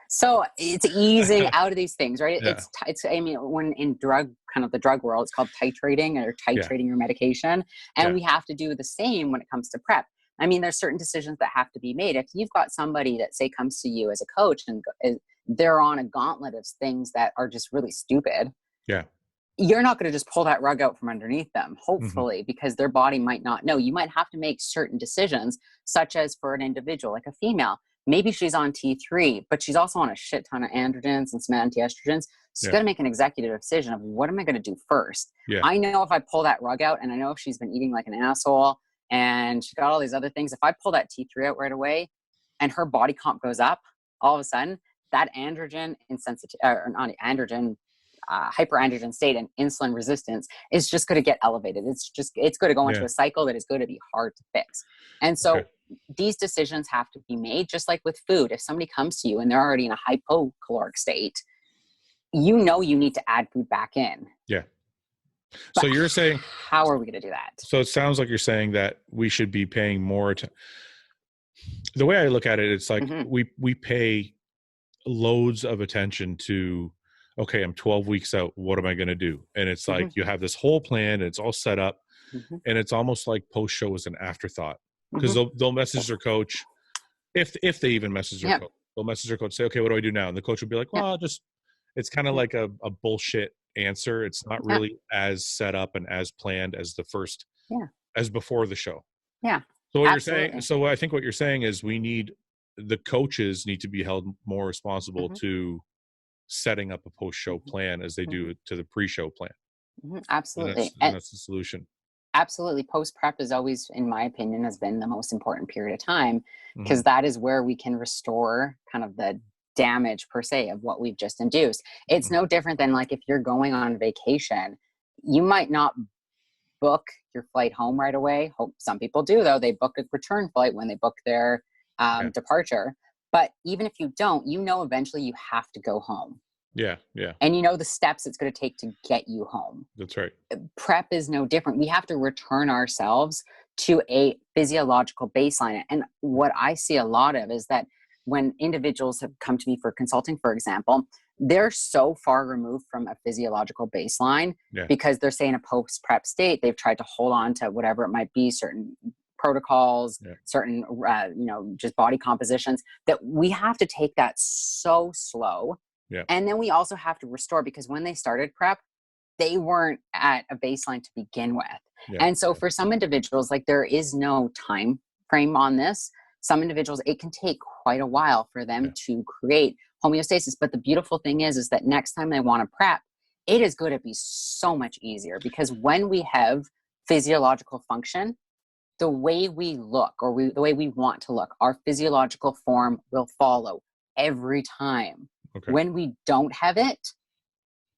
So it's easing out of these things, right? Yeah. It's I mean, when in the drug world, it's called titrating, or titrating your medication. And we have to do the same when it comes to prep. I mean, there's certain decisions that have to be made. If you've got somebody that, say, comes to you as a coach and they're on a gauntlet of things that are just really stupid, you're not going to just pull that rug out from underneath them, hopefully, because their body might not know. You might have to make certain decisions, such as for an individual, like a female. Maybe she's on T3, but she's also on a shit ton of androgens and some anti-estrogens. She's got to make an executive decision of, what am I going to do first? I know if I pull that rug out, and I know if she's been eating like an asshole and she got all these other things, if I pull that T3 out right away and her body comp goes up, all of a sudden that androgen hyperandrogen state and insulin resistance is just going to get elevated. It's going to go into a cycle that is going to be hard to fix. And so these decisions have to be made, just like with food. If somebody comes to you and they're already in a hypocaloric state, you need to add food back in. Yeah. But so you're saying, how are we going to do that? So it sounds like you're saying that we should be paying more attention. The way I look at it, it's like we pay loads of attention to, okay, I'm 12 weeks out. What am I going to do? And it's like, you have this whole plan, and it's all set up, and it's almost like post-show is an afterthought, because they'll message their coach. If they even message their coach, they'll message their coach, say, okay, what do I do now? And the coach will be like, well, it's kind of like a bullshit answer. It's not really as set up and as planned as the first, as before the show. Yeah. So what you're saying, so I think what you're saying is the coaches need to be held more responsible to setting up a post-show plan as they do to the pre-show plan. Absolutely. And that's the solution. Absolutely. Post-prep is always, in my opinion, has been the most important period of time, because that is where we can restore kind of the damage per se of what we've just induced. It's no different than like if you're going on vacation, you might not book your flight home right away. Some people do, though. They book a return flight when they book their departure. But even if you don't, eventually you have to go home. Yeah. Yeah. And you know the steps it's going to take to get you home. That's right. Prep is no different. We have to return ourselves to a physiological baseline. And what I see a lot of is that when individuals have come to me for consulting, for example, they're so far removed from a physiological baseline because they're, say, in a post-prep state. They've tried to hold on to whatever it might be, certain protocols, certain, just body compositions, that we have to take that so slow. And then we also have to restore, because when they started prep, they weren't at a baseline to begin with. And so for some individuals, like, there is no time frame on this. Some individuals, it can take quite a while for them to create homeostasis. But the beautiful thing is that next time they want to prep, it is going to be so much easier, because when we have physiological function, the way we look, or the way we want to look, our physiological form will follow every time. When we don't have it,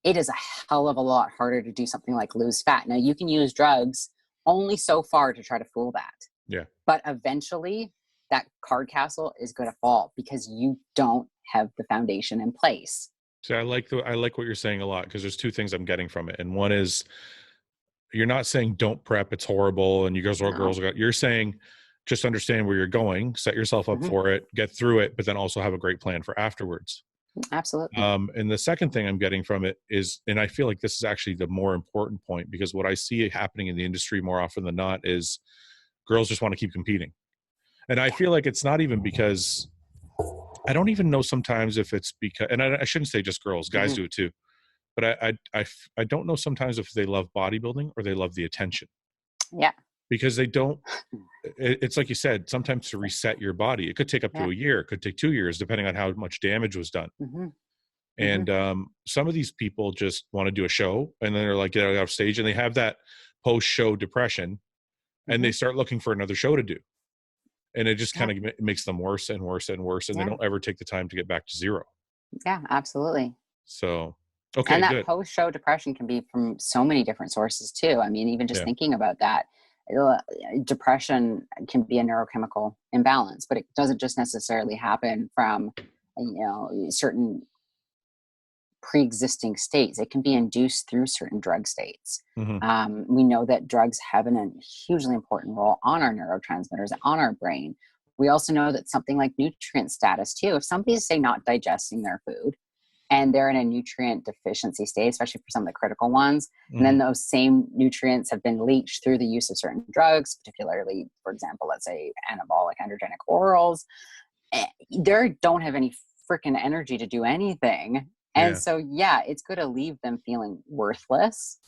it is a hell of a lot harder to do something like lose fat. Now, you can use drugs only so far to try to fool that. But eventually, that card castle is going to fall, because you don't have the foundation in place. So I like what you're saying a lot, because there's two things I'm getting from it. And one is, you're not saying don't prep, it's horrible, and you girls you're saying just understand where you're going, set yourself up for it, get through it, but then also have a great plan for afterwards. Absolutely. And the second thing I'm getting from it is, and I feel like this is actually the more important point, because what I see happening in the industry more often than not is girls just want to keep competing. And I feel like it's not even because, I don't even know sometimes if it's because, and I shouldn't say just girls, guys do it too. But I don't know sometimes if they love bodybuilding or they love the attention. Because they don't, it's like you said, sometimes to reset your body, it could take up to a year, it could take 2 years, depending on how much damage was done. And some of these people just want to do a show, and then they're like, get out of stage, and they have that post-show depression, and they start looking for another show to do. And it just kind of makes them worse and worse and worse, and they don't ever take the time to get back to zero. Yeah, absolutely. So, okay, and that good. Post-show depression can be from so many different sources too. I mean, even just thinking about that, depression can be a neurochemical imbalance, but it doesn't just necessarily happen from, certain pre-existing states. It can be induced through certain drug states. We know that drugs have a hugely important role on our neurotransmitters, on our brain. We also know that something like nutrient status too, if somebody's, say, not digesting their food and they're in a nutrient deficiency state, especially for some of the critical ones, and then those same nutrients have been leached through the use of certain drugs, particularly, for example, let's say anabolic androgenic orals, they don't have any freaking energy to do anything. And so, it's going to leave them feeling worthless.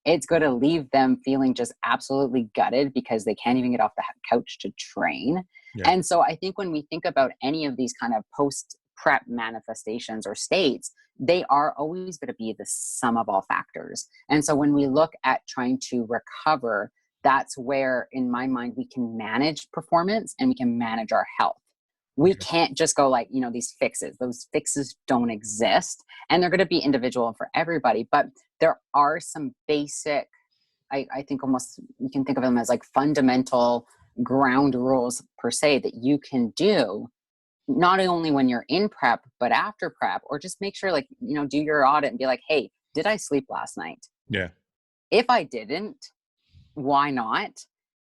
It's going to leave them feeling just absolutely gutted, because they can't even get off the couch to train. And so I think when we think about any of these kind of post-prep manifestations or states, they are always going to be the sum of all factors. And so when we look at trying to recover, that's where, in my mind, we can manage performance and we can manage our health. We can't just go like, these fixes. Those fixes don't exist, and they're going to be individual for everybody. But there are some basic, I think almost you can think of them as like fundamental ground rules per se that you can do, not only when you're in prep, but after prep, or just make sure, like, do your audit and be like, hey, did I sleep last night? If I didn't, why not?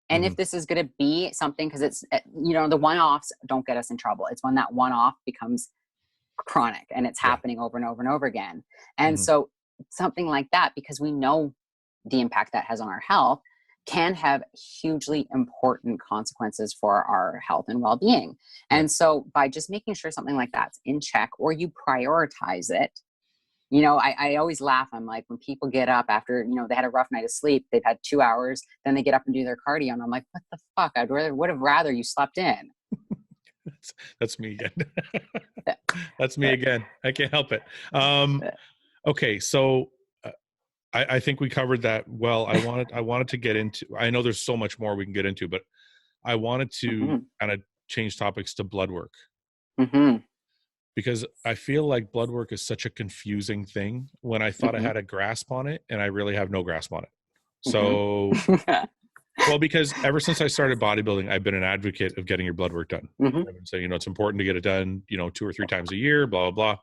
And if this is going to be something, because it's, the one-offs don't get us in trouble. It's when that one-off becomes chronic and it's happening over and over and over again. And so something like that, because we know the impact that has on our health, can have hugely important consequences for our health and well-being. And so by just making sure something like that's in check, or you prioritize it, I always laugh. I'm like, when people get up after, they had a rough night of sleep, they've had 2 hours, then they get up and do their cardio. And I'm like, what the fuck? I would have rather you slept in. That's me again. That's me again. I can't help it. Okay. So I think we covered that well. I wanted to get into, I know there's so much more we can get into, but I wanted to kind of change topics to blood work. Because I feel like blood work is such a confusing thing when I thought I had a grasp on it, and I really have no grasp on it. So, well, because ever since I started bodybuilding, I've been an advocate of getting your blood work done. I've been saying, it's important to get it done, 2 or 3 times a year, blah, blah,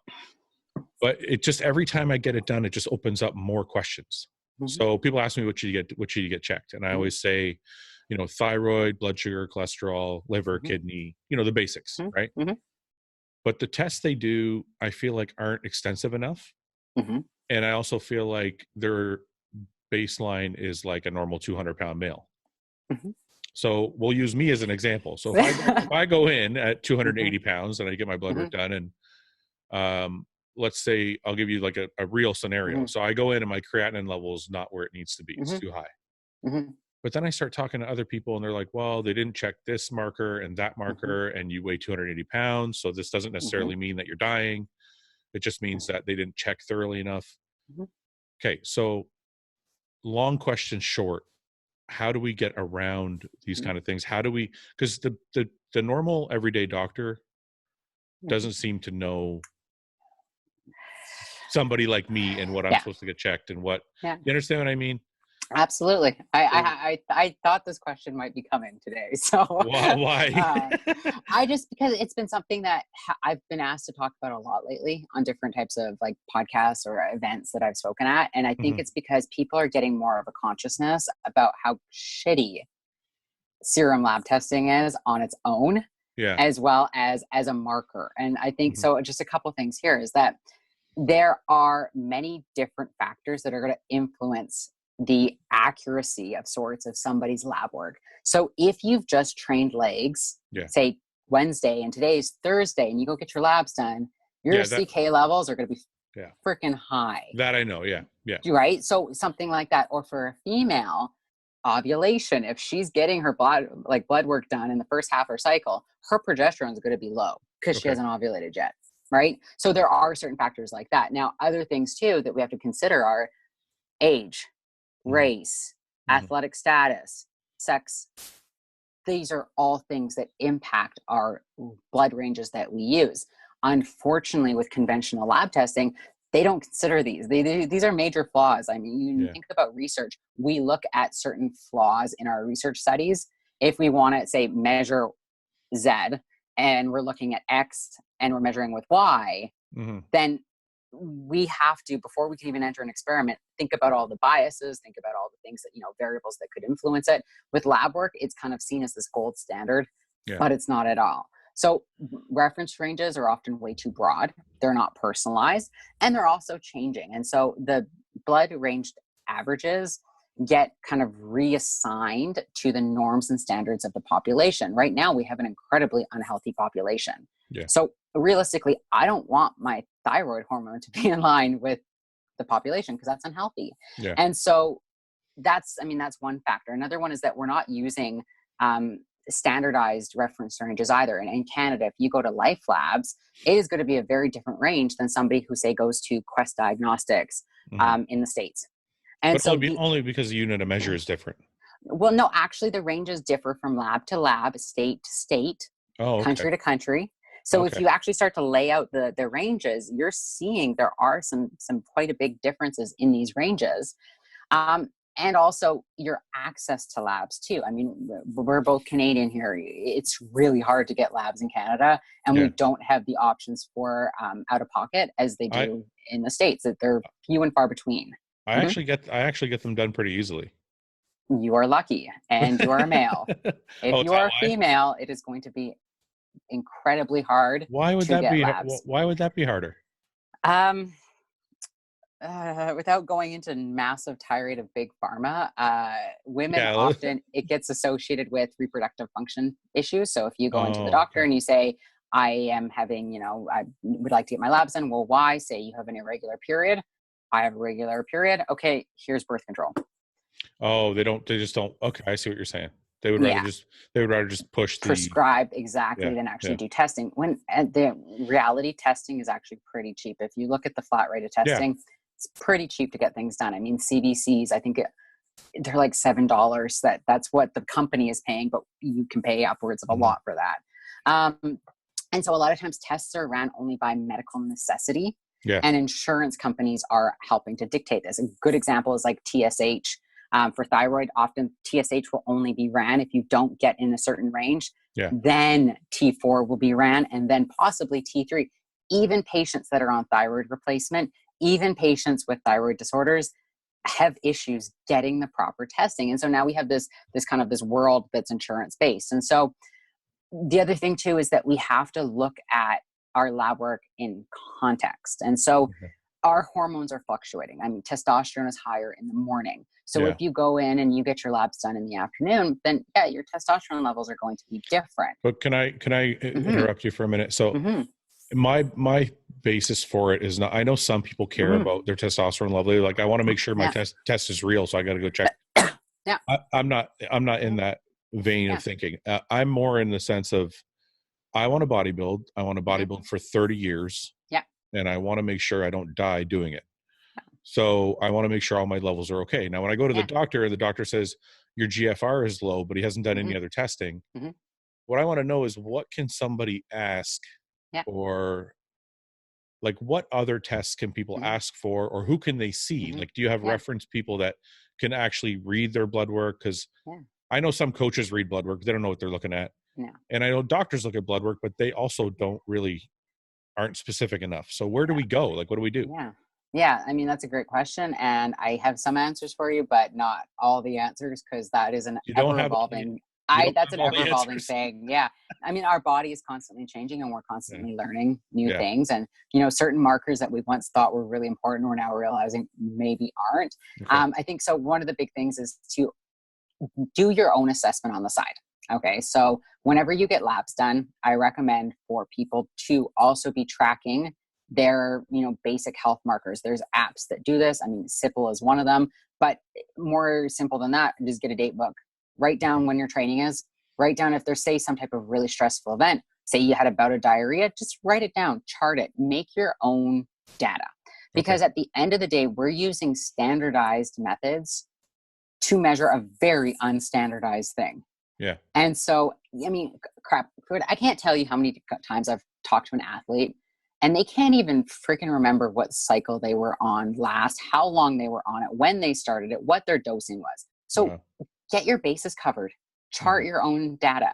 blah. But it just, every time I get it done, it just opens up more questions. So people ask me, what should you get checked? And I always say, thyroid, blood sugar, cholesterol, liver, kidney, the basics, right? But the tests they do, I feel like aren't extensive enough. And I also feel like their baseline is like a normal 200-pound male. So we'll use me as an example. So if I go in at 280 pounds and I get my blood work done, and let's say, I'll give you like a real scenario. So I go in and my creatinine level is not where it needs to be. It's too high. But then I start talking to other people and they're like, well, they didn't check this marker and that marker, and you weigh 280 pounds. So this doesn't necessarily mean that you're dying. It just means that they didn't check thoroughly enough. Okay. So long question short, how do we get around these kind of things? How do we, because the normal everyday doctor doesn't seem to know somebody like me and what I'm supposed to get checked and what, you understand what I mean? Absolutely. I thought this question might be coming today. So why? Because it's been something that I've been asked to talk about a lot lately on different types of like podcasts or events that I've spoken at. And I think it's because people are getting more of a consciousness about how shitty serum lab testing is on its own, as well as a marker. And I think, so just a couple things here is that there are many different factors that are going to influence the accuracy of sorts of somebody's lab work. So if you've just trained legs, say Wednesday, and today's Thursday, and you go get your labs done, your CK levels are going to be freaking high. That I know. Yeah. Right. So something like that. Or for a female, ovulation, if she's getting her blood work done in the first half of her cycle, her progesterone is going to be low because she hasn't ovulated yet. Right. So there are certain factors like that. Now, other things too that we have to consider are age, race, athletic status, sex. These are all things that impact our blood ranges that we use. Unfortunately, with conventional lab testing, they don't consider these. These are major flaws. I mean, you think about research. We look at certain flaws in our research studies. If we want to, say, measure Z, and we're looking at X and we're measuring with Y, then we have to, before we can even enter an experiment, think about all the biases, think about all the things that, variables that could influence it. With lab work, it's kind of seen as this gold standard, but it's not at all. So reference ranges are often way too broad. They're not personalized, and they're also changing. And so the blood range averages get kind of reassigned to the norms and standards of the population. Right now, we have an incredibly unhealthy population. So realistically, I don't want my thyroid hormone to be in line with the population because that's unhealthy. And so that's one factor. Another one is that we're not using standardized reference ranges either. And in Canada, if you go to Life Labs, it is going to be a very different range than somebody who, say, goes to Quest Diagnostics in the States. And but only because the unit of measure is different. Well, no, actually the ranges differ from lab to lab, state to state, country to country. So if you actually start to lay out the ranges, you're seeing there are some quite a big differences in these ranges. And also your access to labs too. I mean, we're both Canadian here. It's really hard to get labs in Canada, and we don't have the options for out of pocket as they do in the States. That they're few and far between. I actually get them done pretty easily. You are lucky, and you are a male. If you are a female, it is going to be incredibly hard. Why would that be? Why would that be harder? Without going into massive tirade of big pharma, women often, it gets associated with reproductive function issues. So if you go into the doctor and you say, I am having, I would like to get my labs done. Well, why? Say you have an irregular period. I have a regular period. Okay, here's birth control. Oh, they just don't. Okay, I see what you're saying. They would rather just prescribe than actually do testing. When the reality testing is actually pretty cheap. If you look at the flat rate of testing, it's pretty cheap to get things done. I mean, CBCs, I think they're like $7. That's what the company is paying, but you can pay upwards of a lot for that. And so a lot of times tests are ran only by medical necessity. And insurance companies are helping to dictate this. A good example is like TSH. For thyroid, often TSH will only be ran if you don't get in a certain range. Then T4 will be ran, and then possibly T3. even patients that are on thyroid replacement, even patients with thyroid disorders have issues getting the proper testing. And so now we have this kind of this world that's insurance based. And so the other thing too is that we have to look at our lab work in context. And so our hormones are fluctuating. I mean, testosterone is higher in the morning. So if you go in and you get your labs done in the afternoon, then your testosterone levels are going to be different. But can I interrupt you for a minute? So my basis for it is not, I know some people care about their testosterone level. Like, I want to make sure my test is real. So I got to go check. I'm not in that vein of thinking. I'm more in the sense of, I want to bodybuild. I want to bodybuild for 30 years. And I want to make sure I don't die doing it. So I want to make sure all my levels are okay. Now, when I go to the doctor and the doctor says your GFR is low, but he hasn't done any other testing, what I want to know is, what can somebody ask or like, what other tests can people ask for, or who can they see? Like, do you have reference people that can actually read their blood work? Because I know some coaches read blood work. They don't know what they're looking at. And I know doctors look at blood work, but they also aren't specific enough. So where do we go? Like, what do we do? Yeah. I mean, that's a great question. And I have some answers for you, but not all the answers, because that is an ever-evolving thing. Yeah. I mean, our body is constantly changing and we're constantly learning new things. And, certain markers that we once thought were really important, we're now realizing maybe aren't. I think so. One of the big things is to do your own assessment on the side. Okay. So whenever you get labs done, I recommend for people to also be tracking their, basic health markers. There's apps that do this. I mean, Sipple is one of them, but more simple than that, just get a date book. Write down when your training is. Write down if there's, say, some type of really stressful event. Say you had a bout of diarrhea, just write it down, chart it, make your own data. Because at the end of the day, we're using standardized methods to measure a very unstandardized thing. Yeah. And so, I mean, I can't tell you how many times I've talked to an athlete and they can't even freaking remember what cycle they were on last, how long they were on it, when they started it, what their dosing was. So get your bases covered, chart your own data.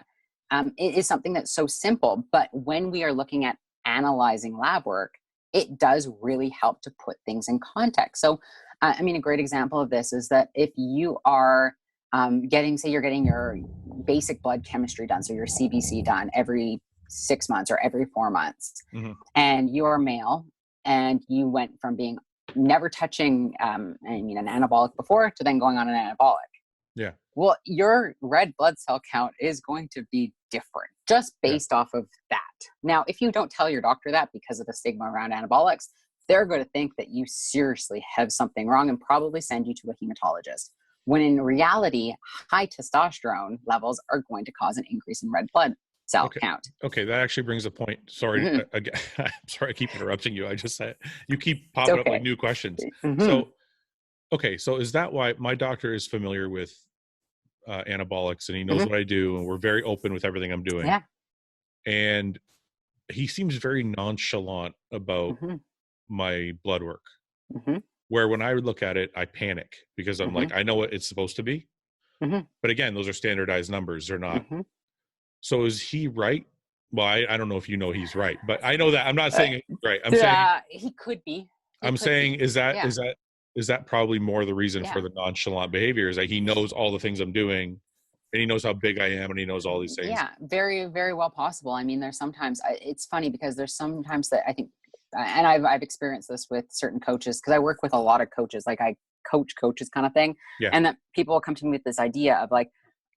It is something that's so simple, but when we are looking at analyzing lab work, it does really help to put things in context. So, I mean, a great example of this is that if you are you're getting your basic blood chemistry done, so your CBC done every 6 months or every 4 months, and you are male and you went from being never touching an anabolic before to then going on an anabolic. Yeah. Well, your red blood cell count is going to be different just based off of that. Now, if you don't tell your doctor that because of the stigma around anabolics, they're going to think that you seriously have something wrong and probably send you to a hematologist. When in reality, high testosterone levels are going to cause an increase in red blood cell count. Okay, that actually brings a point. Sorry, again, I'm sorry I keep interrupting you. I just said you keep popping up with new questions. So is that why my doctor is familiar with anabolics and he knows what I do, and we're very open with everything I'm doing. Yeah. And he seems very nonchalant about my blood work. Where when I look at it, I panic because I'm like, I know what it's supposed to be. But again, those are standardized numbers. They're not. So is he right? Well, I don't know if he's right, but I know that I'm not saying he's right. I'm saying he could be. Is that probably more the reason for the nonchalant behavior, is that he knows all the things I'm doing and he knows how big I am and he knows all these things. Yeah, very, very well possible. I mean, there's sometimes, it's funny because there's sometimes that I think, and I've experienced this with certain coaches, because I work with a lot of coaches, like I coach coaches kind of thing. Yeah. And that people will come to me with this idea of like,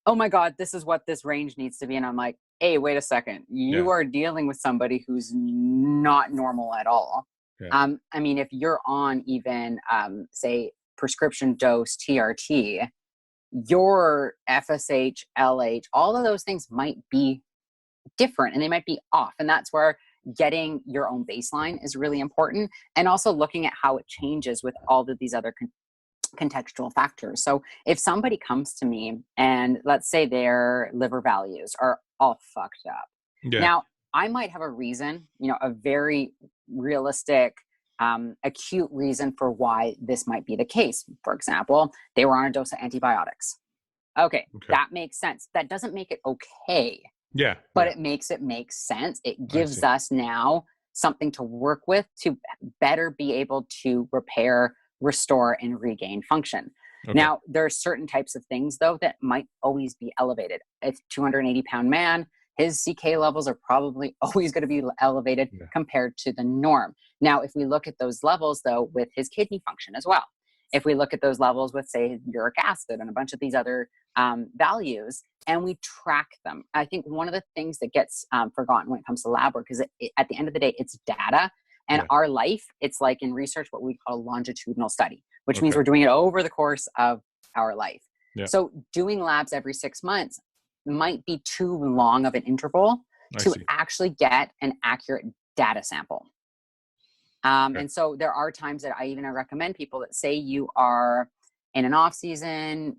oh my God, this is what this range needs to be. And I'm like, hey, wait a second. You are dealing with somebody who's not normal at all. Yeah. I mean, if you're on even, say, prescription dose TRT, your FSH, LH, all of those things might be different and they might be off. And that's where getting your own baseline is really important. And also looking at how it changes with all of these other contextual factors. So if somebody comes to me and let's say their liver values are all fucked up. Yeah. Now, I might have a reason, a very realistic, acute reason for why this might be the case. For example, they were on a dose of antibiotics. Okay. That makes sense. That doesn't make it okay. Yeah. But it makes it make sense. It gives us now something to work with to better be able to repair, restore, and regain function. Okay. Now, there are certain types of things, though, that might always be elevated. A 280-pound man, his CK levels are probably always going to be elevated compared to the norm. Now, if we look at those levels, though, with his kidney function as well, if we look at those levels with, say, uric acid and a bunch of these other values, and we track them, I think one of the things that gets forgotten when it comes to lab work is that at the end of the day, it's data. And our life, it's like in research, what we call a longitudinal study, which means we're doing it over the course of our life. Yeah. So doing labs every 6 months might be too long of an interval to actually get an accurate data sample. And so there are times that I even recommend people that say you are in an off season,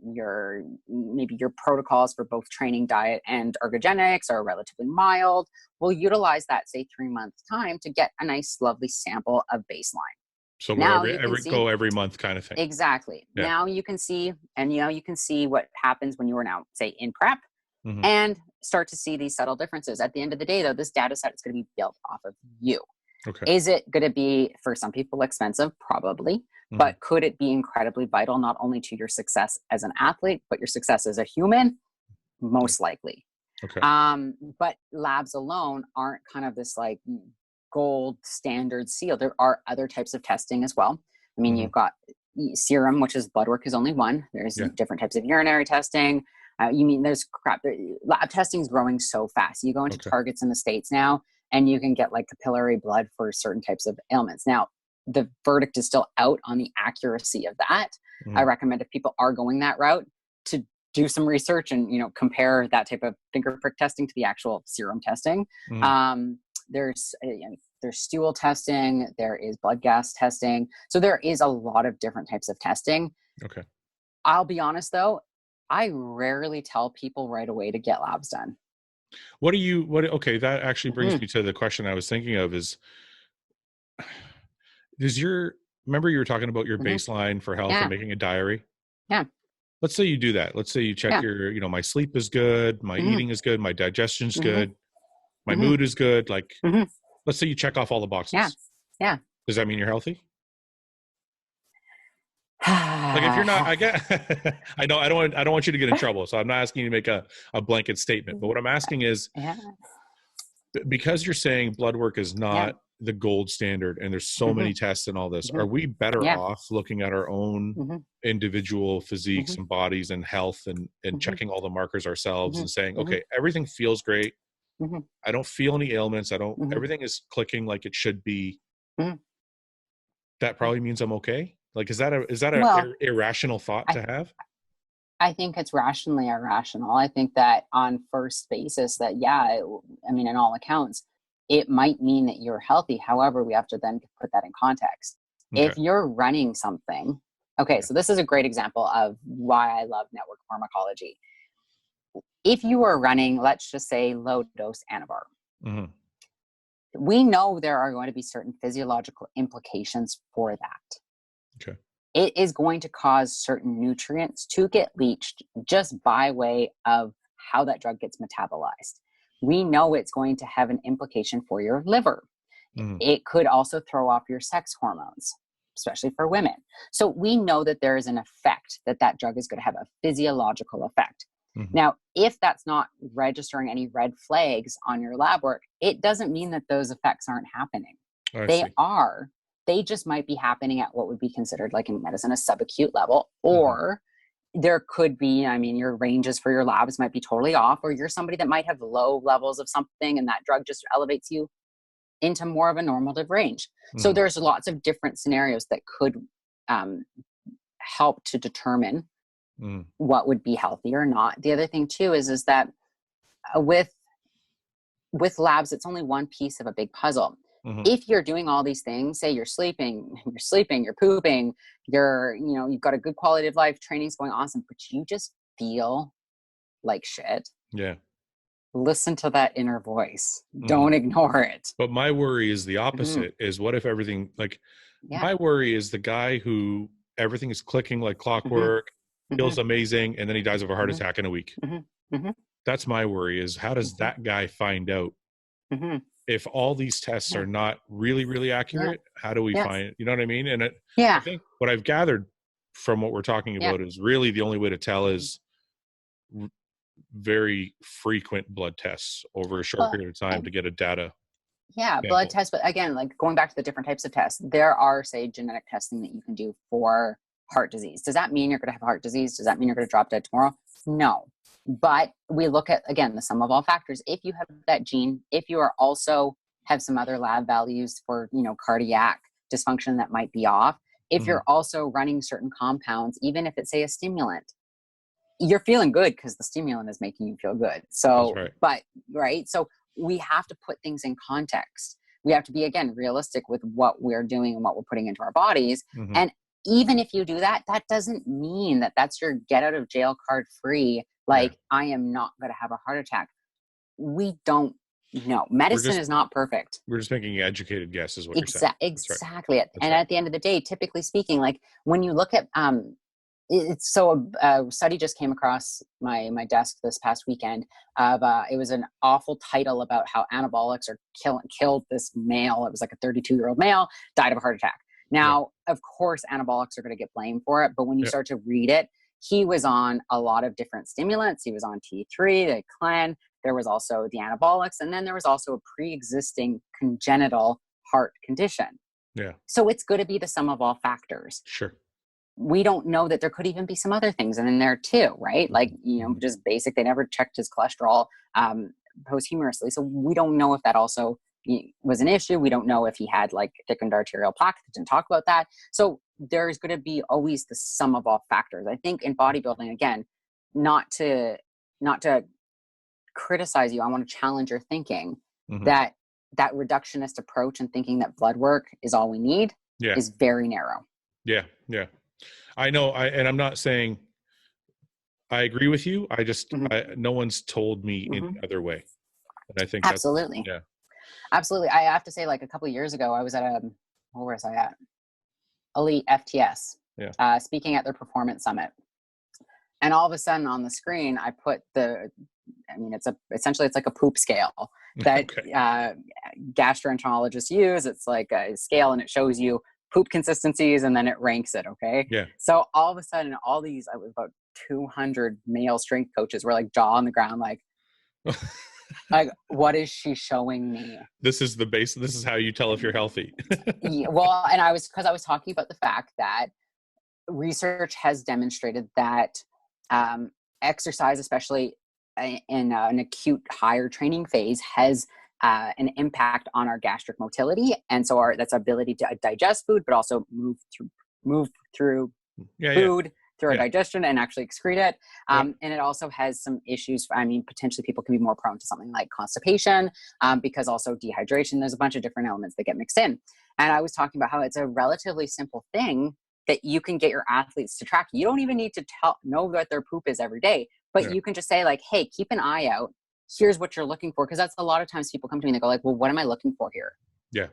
maybe your protocols for both training, diet, and ergogenics are relatively mild. We'll utilize that, say, 3 months time to get a nice, lovely sample of baseline. So now go every month kind of thing. Exactly. Yeah. Now you can see, and you can see what happens when you are now, say, in prep, and start to see these subtle differences. At the end of the day, though, this data set is going to be built off of you. Okay. Is it going to be, for some people, expensive? Probably. But could it be incredibly vital, not only to your success as an athlete, but your success as a human? Most likely. Okay. But labs alone aren't kind of this like gold standard seal. There are other types of testing as well. I mean, you've got serum, which is blood work, is only one. There's different types of urinary testing. There's crap. Lab testing is growing so fast. You go into Targets in the States now, and you can get like capillary blood for certain types of ailments. Now, the verdict is still out on the accuracy of that. I recommend if people are going that route to do some research and, compare that type of finger prick testing to the actual serum testing. There's stool testing, there is blood gas testing. So there is a lot of different types of testing. Okay. I'll be honest though, I rarely tell people right away to get labs done. Okay, that actually brings me to the question I was thinking of is, remember you were talking about your baseline for health and making a diary? Yeah. Let's say you do that. Let's say you check your, my sleep is good, my eating is good, my digestion's good, my mood is good. Like, let's say you check off all the boxes. Yeah. Yeah. Does that mean you're healthy? Like if you're not, I know I don't want you to get in trouble. So I'm not asking you to make a blanket statement, but what I'm asking is, because you're saying blood work is not the gold standard and there's so many tests and all this, are we better off looking at our own individual physiques and bodies and health and checking all the markers ourselves and saying, okay, everything feels great. I don't feel any ailments. Everything is clicking like it should be. That probably means I'm okay. Like, is that an irrational thought to have? I think it's rationally irrational. I think that on first basis that, in all accounts, it might mean that you're healthy. However, we have to then put that in context. Okay. If you're running something, so this is a great example of why I love network pharmacology. If you are running, let's just say low dose Anavar, we know there are going to be certain physiological implications for that. Okay. It is going to cause certain nutrients to get leached just by way of how that drug gets metabolized. We know it's going to have an implication for your liver. It could also throw off your sex hormones, especially for women. So we know that there is an effect that drug is going to have a physiological effect. Now, if that's not registering any red flags on your lab work, it doesn't mean that those effects aren't happening. They are. They just might be happening at what would be considered, like in medicine, a subacute level, or there could be, your ranges for your labs might be totally off, or you're somebody that might have low levels of something and that drug just elevates you into more of a normative range. So there's lots of different scenarios that could help to determine what would be healthy or not. The other thing too is that with labs, it's only one piece of a big puzzle. If you're doing all these things, say you're sleeping, you're pooping, you've got a good quality of life, training's going awesome, but you just feel like shit. Yeah. Listen to that inner voice. Don't ignore it. But my worry is the opposite, is what if everything, my worry is the guy who everything is clicking like clockwork, feels amazing, and then he dies of a heart attack in a week. That's my worry, is how does that guy find out if all these tests are not really, really accurate, how do we find, you know what I mean? And I think what I've gathered from what we're talking about is really the only way to tell is very frequent blood tests over a short period of time to get a data. Yeah, blood tests. But again, like going back to the different types of tests, there are, say, genetic testing that you can do for heart disease. Does that mean you're going to have heart disease? Does that mean you're going to drop dead tomorrow? No. But we look at, again, the sum of all factors. If you have that gene, if you are also have some other lab values for, cardiac dysfunction that might be off, if you're also running certain compounds, even if it's, say, a stimulant, you're feeling good because the stimulant is making you feel good. So, So we have to put things in context. We have to be, again, realistic with what we're doing and what we're putting into our bodies. And even if you do that, that doesn't mean that that's your get out of jail card free. Like, I am not going to have a heart attack. We don't know. Medicine is not perfect. We're just making educated guesses. What you're saying. Exactly. And at the end of the day, typically speaking, like when you look at, a study just came across my desk this past weekend of, it was an awful title about how anabolics are killed this male. It was like a 32-year-old male died of a heart attack. Now, of course, anabolics are going to get blamed for it. But when you start to read it, he was on a lot of different stimulants. He was on T3, the clen. There was also the anabolics. And then there was also a pre-existing congenital heart condition. Yeah. So it's going to be the sum of all factors. Sure. We don't know that there could even be some other things in there too, right? Like, just basic, they never checked his cholesterol posthumously. So we don't know if that also was an issue. We don't know if he had like thickened arterial plaque. They didn't talk about that. So there's going to be always the sum of all factors. I think in bodybuilding, again, not to criticize you, I want to challenge your thinking that reductionist approach and thinking that blood work is all we need is very narrow. Yeah. Yeah. I know. And I'm not saying I agree with you. I just, no one's told me any other way. And I think absolutely. Absolutely. I have to say, like a couple of years ago, I was at where was I at? Elite FTS, speaking at their performance summit. And all of a sudden on the screen, I put essentially it's like a poop scale that gastroenterologists use. It's like a scale and it shows you poop consistencies and then it ranks it. Okay. Yeah. So all of a sudden, I was about 200 male strength coaches were like jaw on the ground, like, like, what is she showing me? This is the base. This is how you tell if you're healthy. Well, and I was talking about the fact that research has demonstrated that exercise, especially in an acute higher training phase, has an impact on our gastric motility, and so that's our ability to digest food, but also move through food. Through our digestion and actually excrete it. And it also has some issues. Potentially people can be more prone to something like constipation because also dehydration. There's a bunch of different elements that get mixed in. And I was talking about how it's a relatively simple thing that you can get your athletes to track. You don't even need to know what their poop is every day, but you can just say like, hey, keep an eye out. Here's what you're looking for. Because that's a lot of times people come to me and they go like, well, what am I looking for here? Yeah.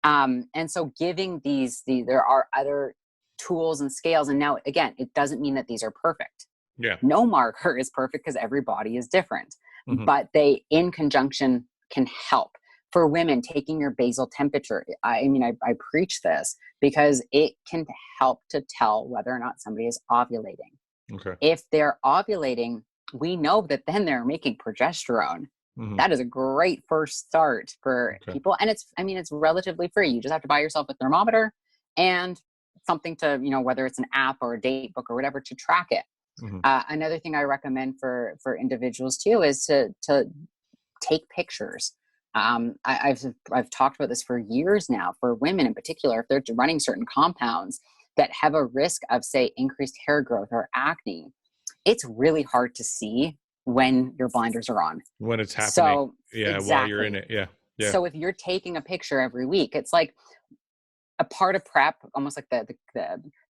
And so giving there are other tools and scales. And now, again, it doesn't mean that these are perfect. Yeah. No marker is perfect because every body is different, but they in conjunction can help. For women, taking your basal temperature, I preach this because it can help to tell whether or not somebody is ovulating. Okay. If they're ovulating, we know that then they're making progesterone. That is a great first start for people. And it's relatively free. You just have to buy yourself a thermometer and something to, whether it's an app or a date book or whatever, to track it. Another thing I recommend for individuals too is to take pictures. I've talked about this for years now. For women in particular, if they're running certain compounds that have a risk of, say, increased hair growth or acne, it's really hard to see when your blinders are on. When it's happening. While you're in it. Yeah. So if you're taking a picture every week, it's like a part of prep, almost like the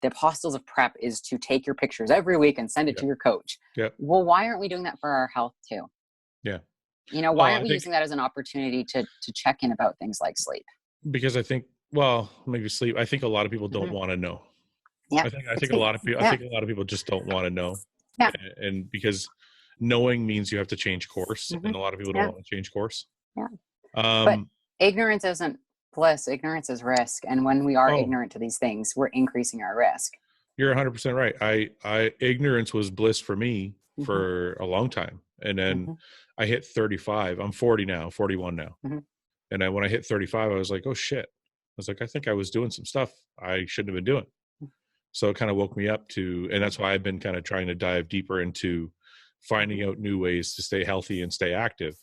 apostles of prep, is to take your pictures every week and send it to your coach. Well, why aren't we doing that for our health too? Yeah. Why aren't we using that as an opportunity to check in about things like sleep? Because I think, maybe sleep. I think a lot of people don't want to know. Yeah. I think a lot of people just don't want to know. Yeah. And because knowing means you have to change course, and a lot of people don't want to change course. Yeah. But ignorance isn't bliss. Ignorance is risk. And when we are ignorant to these things, we're increasing our risk. You're 100% right. I ignorance was bliss for me for a long time. And then I hit 35. I'm 40 now, 41 now. And when I hit 35, I was like, oh shit. I was like, I think I was doing some stuff I shouldn't have been doing. So it kind of woke me up to, and that's why I've been kind of trying to dive deeper into finding out new ways to stay healthy and stay active.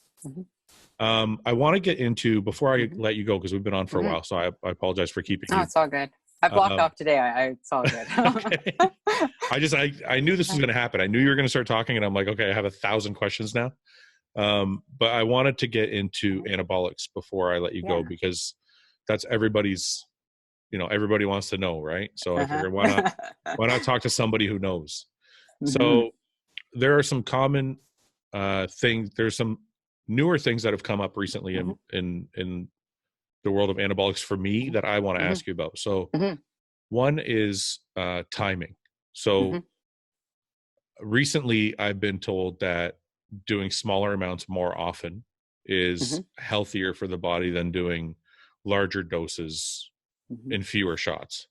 I want to get into, before I let you go, because we've been on for a while, so I apologize for keeping you. No, it's all good. I blocked off today. It's all good. Okay. I knew this was going to happen. I knew you were going to start talking, and I'm like, okay, I have 1,000 questions now. But I wanted to get into anabolics before I let you go, because that's everybody's, everybody wants to know, right? So I figured, why not talk to somebody who knows? So there are some common things. There's some newer things that have come up recently in the world of anabolics for me that I want to ask you about. So one is timing. So recently I've been told that doing smaller amounts more often is healthier for the body than doing larger doses in fewer shots.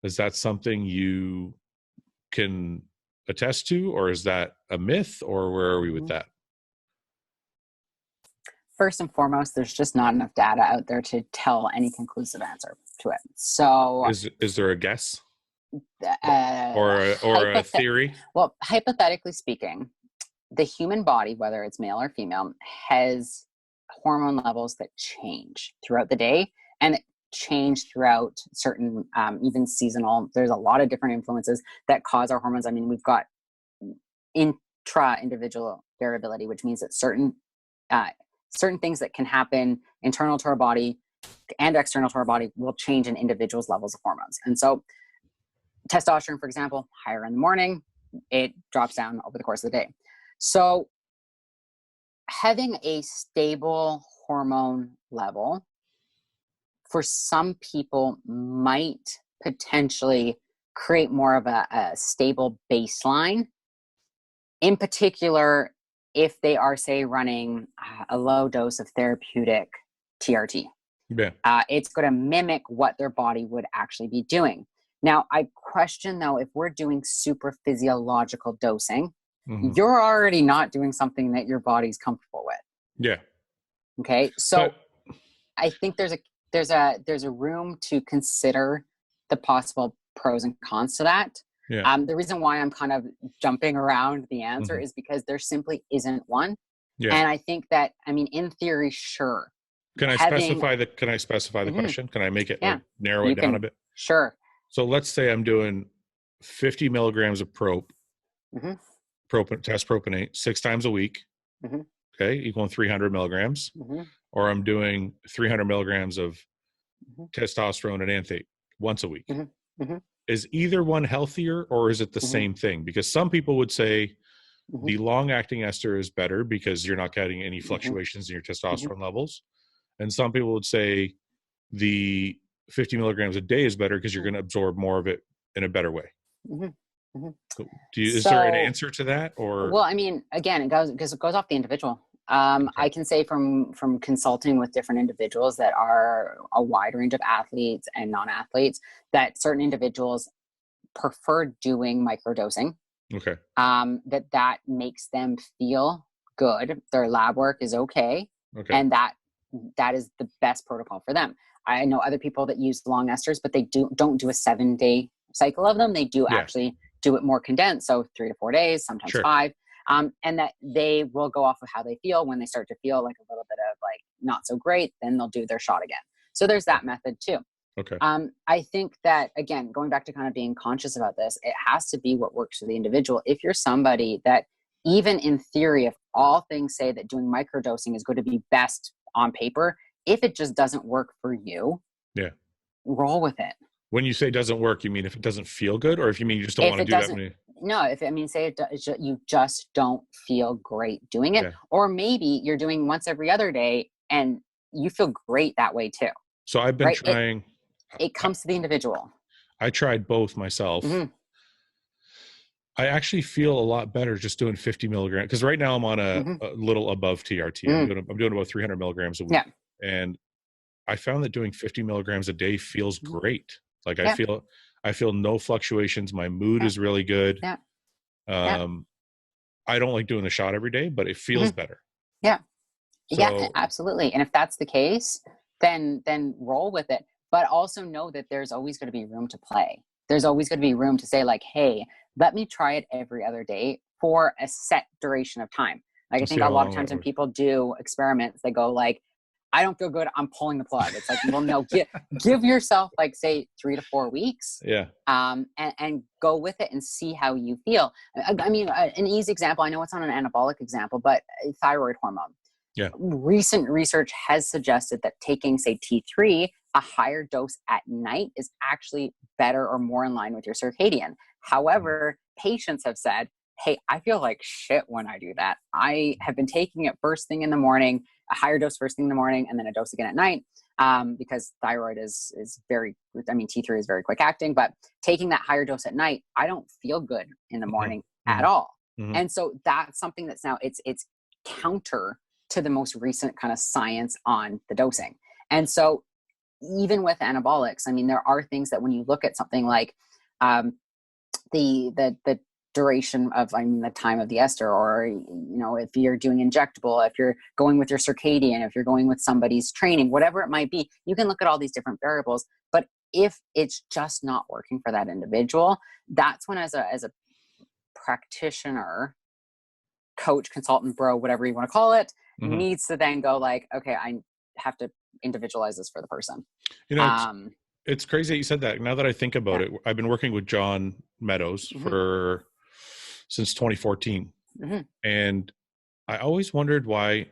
Is that something you can attest to, or is that a myth, or where are we with that? First and foremost, there's just not enough data out there to tell any conclusive answer to it. So is there a guess or a theory? Well, hypothetically speaking, the human body, whether it's male or female, has hormone levels that change throughout the day and change throughout certain, even seasonal. There's a lot of different influences that cause our hormones. I mean, we've got intra-individual variability, which means that certain things that can happen internal to our body and external to our body will change an individual's levels of hormones. And so testosterone, for example, higher in the morning, it drops down over the course of the day. So having a stable hormone level for some people might potentially create more of a stable baseline. In particular, if they are, say, running a low dose of therapeutic TRT. It's going to mimic what their body would actually be doing. Now, I question, though, if we're doing super physiological dosing, you're already not doing something that your body's comfortable with. Yeah. Okay. So I think there's a room to consider the possible pros and cons to that. Yeah. The reason why I'm kind of jumping around the answer is because there simply isn't one. Yeah. And I think that, I mean, in theory, sure. Can I specify the question? Can I make it narrow it down a bit? Sure. So let's say I'm doing 50 milligrams of test propionate 6 times a week. Okay. Equaling 300 milligrams. Or I'm doing 300 milligrams of testosterone and anthate once a week. Is either one healthier, or is it the same thing? Because some people would say the long-acting ester is better because you're not getting any fluctuations in your testosterone levels. And some people would say the 50 milligrams a day is better because you're going to absorb more of it in a better way. So is there an answer to that? Or well, I mean, again, it goes off the individual. I can say from consulting with different individuals that are a wide range of athletes and non-athletes, that certain individuals prefer doing microdosing. Okay. That makes them feel good. Their lab work is okay. And that is the best protocol for them. I know other people that use long esters, but they don't do a 7-day cycle of them. They do actually do it more condensed. So 3 to 4 days, sometimes 5. And that they will go off of how they feel. When they start to feel like a little bit of like not so great, then they'll do their shot again. So there's that method too. Okay. I think that, again, going back to kind of being conscious about this, it has to be what works for the individual. If you're somebody that, even in theory, if all things say that doing microdosing is going to be best on paper, if it just doesn't work for you, roll with it. When you say doesn't work, you mean if it doesn't feel good, or if you mean you just don't want to do that? No, you just don't feel great doing it. Or maybe you're doing once every other day and you feel great that way too. So I've been trying. It comes to the individual. I tried both myself. I actually feel a lot better just doing 50 milligrams. Because right now I'm on a little above TRT. I'm doing about 300 milligrams a week. Yeah. And I found that doing 50 milligrams a day feels great. Like I feel no fluctuations. My mood is really good. Yeah. I don't like doing the shot every day, but it feels better. Yeah. So, yeah, absolutely. And if that's the case, then roll with it. But also know that there's always going to be room to play. There's always going to be room to say like, hey, let me try it every other day for a set duration of time. Like I think a lot of times when people do experiments, they go like, I don't feel good, I'm pulling the plug. It's like, well, no, give yourself like say 3 to 4 weeks. Yeah. And go with it and see how you feel. I mean, an easy example, I know it's not an anabolic example, but thyroid hormone. Yeah. Recent research has suggested that taking, say, T3, a higher dose at night is actually better or more in line with your circadian. However, patients have said, hey, I feel like shit when I do that. I have been taking it first thing in the morning, a higher dose first thing in the morning, and then a dose again at night, because thyroid is very, I mean, T3 is very quick acting, but taking that higher dose at night, I don't feel good in the morning at all. And so that's something that's now, it's counter to the most recent kind of science on the dosing. And so even with anabolics, I mean, there are things that when you look at something like the duration of, I mean, the time of the ester, or, you know, if you're doing injectable, if you're going with your circadian, if you're going with somebody's training, whatever it might be, you can look at all these different variables. But if it's just not working for that individual, that's when as a practitioner, coach, consultant, bro, whatever you want to call it, needs to then go like, okay, I have to individualize this for the person. You know, it's crazy that you said that. Now that I think about it, I've been working with John Meadows since 2014. And I always wondered why,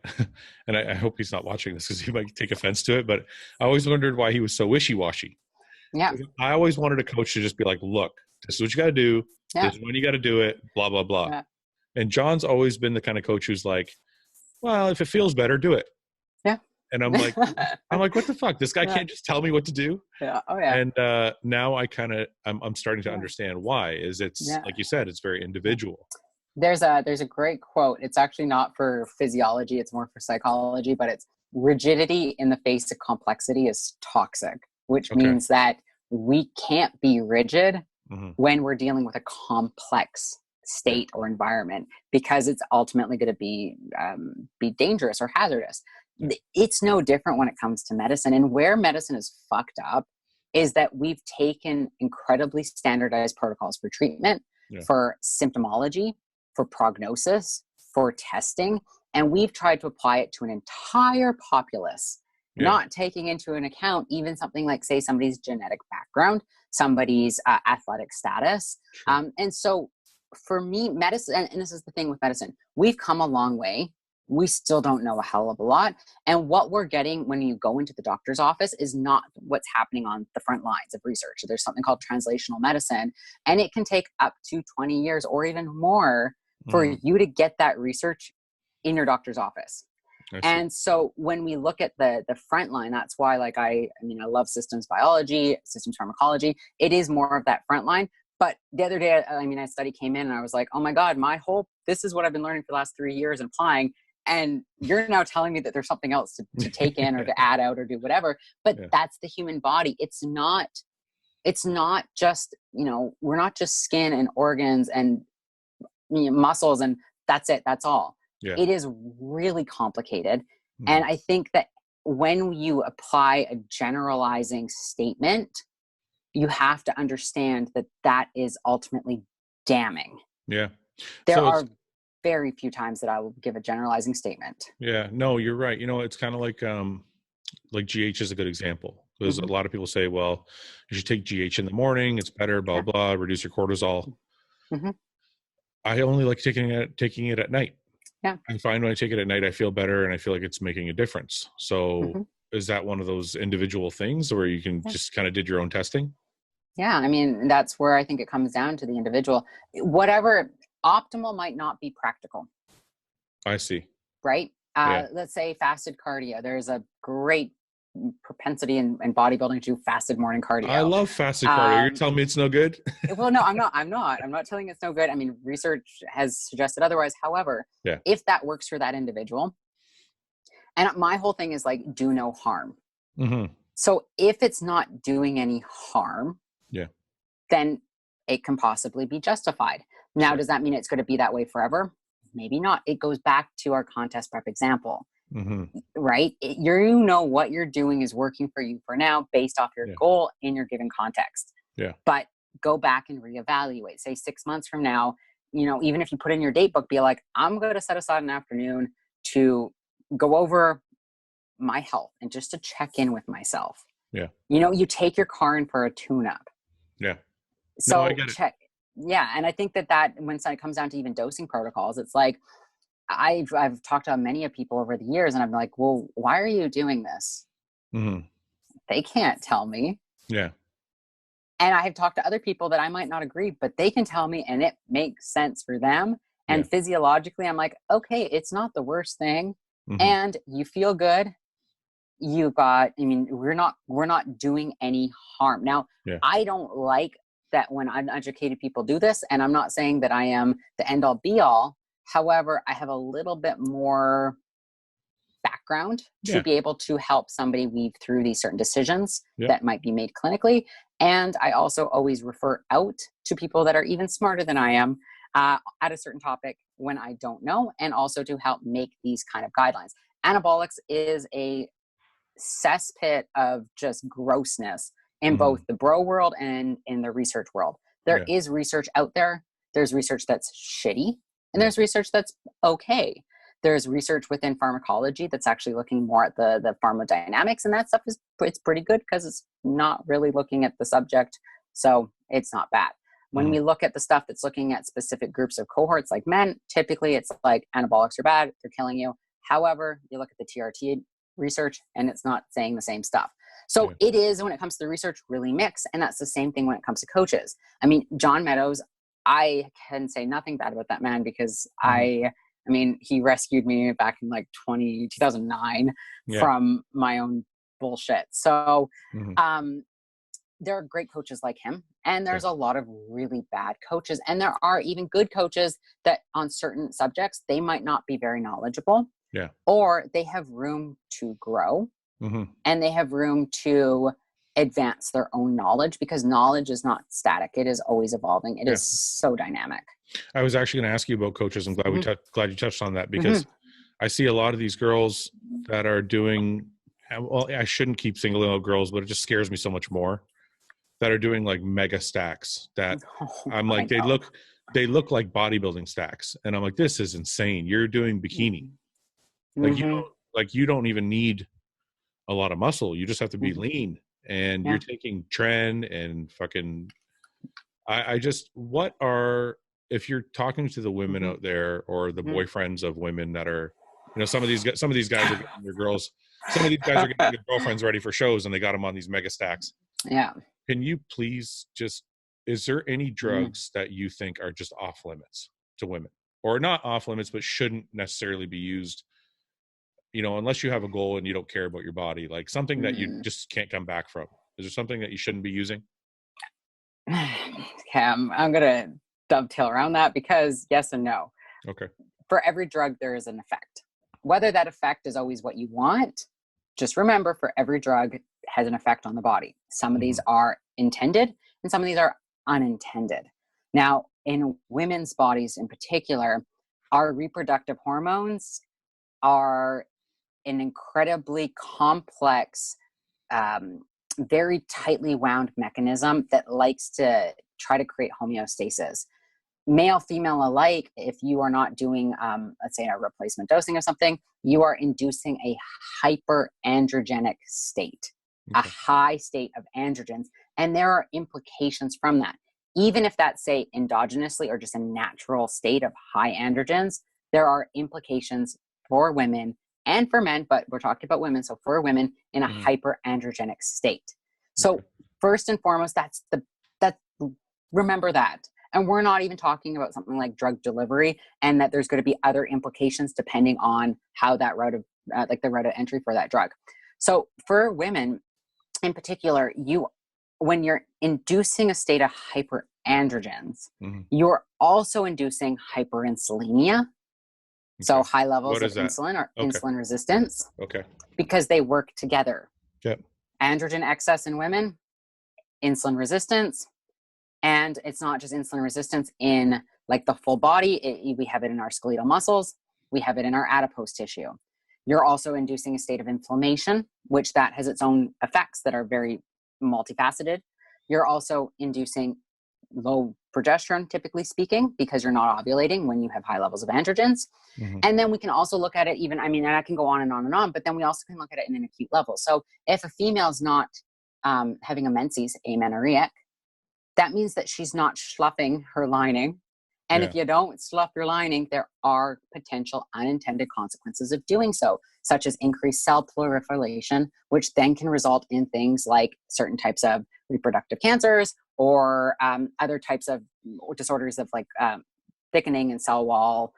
and I hope he's not watching this because he might take offense to it, but I always wondered why he was so wishy-washy. Yeah. I always wanted a coach to just be like, look, this is what you got to do. This is when you got to do it, blah, blah, blah. Yeah. And John's always been the kind of coach who's like, well, if it feels better, do it. Yeah. And I'm like, what the fuck? This guy can't just tell me what to do. Yeah. Oh yeah. And now I'm starting to understand why. It's like you said, it's very individual. There's a great quote. It's actually not for physiology. It's more for psychology, but it's rigidity in the face of complexity is toxic, which means that we can't be rigid when we're dealing with a complex state or environment, because it's ultimately going to be dangerous or hazardous. It's no different when it comes to medicine. And where medicine is fucked up is that we've taken incredibly standardized protocols for treatment, for symptomology, for prognosis, for testing, and we've tried to apply it to an entire populace, not taking into an account even something like, say, somebody's genetic background, somebody's athletic status. And so for me, medicine, and this is the thing with medicine, we've come a long way. We still don't know a hell of a lot. And what we're getting when you go into the doctor's office is not what's happening on the front lines of research. There's something called translational medicine, and it can take up to 20 years or even more for you to get that research in your doctor's office. And so when we look at the front line, that's why, like, I love systems biology, systems pharmacology. It is more of that front line. But the other day, a study came in and I was like, oh my God, this is what I've been learning for the last 3 years and applying. And you're now telling me that there's something else to take in or to add out or do whatever. But that's the human body. It's not just, we're not just skin and organs and muscles and that's it. That's all. It is really complicated. And I think that when you apply a generalizing statement, you have to understand that that is ultimately damning. Yeah. There are very few times that I will give a generalizing statement. Yeah, no, you're right. It's kind of like GH is a good example, because a lot of people say, well, you should take GH in the morning. It's better, blah, blah, reduce your cortisol. I only like taking it at night. Yeah. I find when I take it at night, I feel better and I feel like it's making a difference. So is that one of those individual things where you can just kind of did your own testing? Yeah. That's where I think it comes down to the individual. Whatever optimal might not be practical. I see. Right? Let's say fasted cardio. There's a great propensity in bodybuilding to do fasted morning cardio. I love fasted cardio. You're telling me it's no good? Well, no, I'm not telling you it's no good. I mean, research has suggested otherwise. However, if that works for that individual, and my whole thing is like, do no harm. So if it's not doing any harm, then it can possibly be justified. Now, does that mean it's going to be that way forever? Maybe not. It goes back to our contest prep example, right? You know what you're doing is working for you for now based off your goal in your given context. But go back and reevaluate. Say 6 months from now, you know, even if you put in your date book, be like, I'm going to set aside an afternoon to go over my health and just to check in with myself. You know, you take your car in for a tune-up. So no, I get it. And I think that when it comes down to even dosing protocols, it's like, I've talked to many of people over the years and I'm like, well, why are you doing this? They can't tell me. And I have talked to other people that I might not agree, but they can tell me and it makes sense for them. And physiologically, I'm like, okay, it's not the worst thing. And you feel good. We're not doing any harm. Now, I don't like that when uneducated people do this, and I'm not saying that I am the end all be all. However, I have a little bit more background to be able to help somebody weave through these certain decisions that might be made clinically. And I also always refer out to people that are even smarter than I am at a certain topic when I don't know, and also to help make these kind of guidelines. Anabolics is a cesspit of just grossness in both the bro world and in the research world. There is research out there. There's research that's shitty, and there's research that's okay. There's research within pharmacology that's actually looking more at the pharmacodynamics, and that stuff it's pretty good because it's not really looking at the subject, so it's not bad. When we look at the stuff that's looking at specific groups of cohorts like men, typically it's like anabolics are bad, they're killing you. However, you look at the TRT research and it's not saying the same stuff. So it is, when it comes to the research, really mixed. And that's the same thing when it comes to coaches. I mean, John Meadows, I can say nothing bad about that man because I mean, he rescued me back in like 2009 from my own bullshit. So there are great coaches like him, and there's a lot of really bad coaches. And there are even good coaches that on certain subjects, they might not be very knowledgeable. Or they have room to grow and they have room to advance their own knowledge, because knowledge is not static. It is always evolving. It is so dynamic. I was actually going to ask you about coaches. I'm glad glad you touched on that, because I see a lot of these girls that are doing, well, I shouldn't keep singling out girls, but it just scares me so much more, that are doing like mega stacks that I'm like, they look like bodybuilding stacks. And I'm like, this is insane. You're doing bikini. Like you don't even need a lot of muscle. You just have to be lean, and you're taking tren and fucking, if you're talking to the women out there, or the boyfriends of women that are, you know, some of these guys are getting their girls, some of these guys are getting their girlfriends ready for shows, and they got them on these mega stacks. Can you please is there any drugs that you think are just off limits to women, or not off limits, but shouldn't necessarily be used, you know, unless you have a goal and you don't care about your body, like something that you just can't come back from? Is there something that you shouldn't be using? I'm going to dovetail around that, because yes and no. Okay. For every drug, there is an effect. Whether that effect is always what you want, just remember, for every drug has an effect on the body. Some of these are intended and some of these are unintended. Now, in women's bodies in particular, our reproductive hormones are an incredibly complex, very tightly wound mechanism that likes to try to create homeostasis. Male, female alike, if you are not doing, let's say, a replacement dosing of something, you are inducing a hyperandrogenic state, a high state of androgens. And there are implications from that. Even if that's, say, endogenously or just a natural state of high androgens, there are implications for women and for men, but we're talking about women. So for women in a hyperandrogenic state. So first and foremost, remember that. And we're not even talking about something like drug delivery, and that there's going to be other implications depending on how that route of, the route of entry for that drug. So for women in particular, when you're inducing a state of hyperandrogens, you're also inducing hyperinsulinemia. So high levels of insulin or insulin resistance. Okay. Because they work together. Yep. Androgen excess in women, insulin resistance. And it's not just insulin resistance in like the full body. We have it in our skeletal muscles. We have it in our adipose tissue. You're also inducing a state of inflammation, which that has its own effects that are very multifaceted. You're also inducing low progesterone, typically speaking, because you're not ovulating when you have high levels of androgens. And then we can also look at it even, I mean, and I can go on and on and on, but then we also can look at it in an acute level. So if a female is not having a menses, amenorrheic, that means that she's not sloughing her lining. And if you don't slough your lining, there are potential unintended consequences of doing so, such as increased cell proliferation, which then can result in things like certain types of reproductive cancers or other types of disorders of like thickening and cell wall,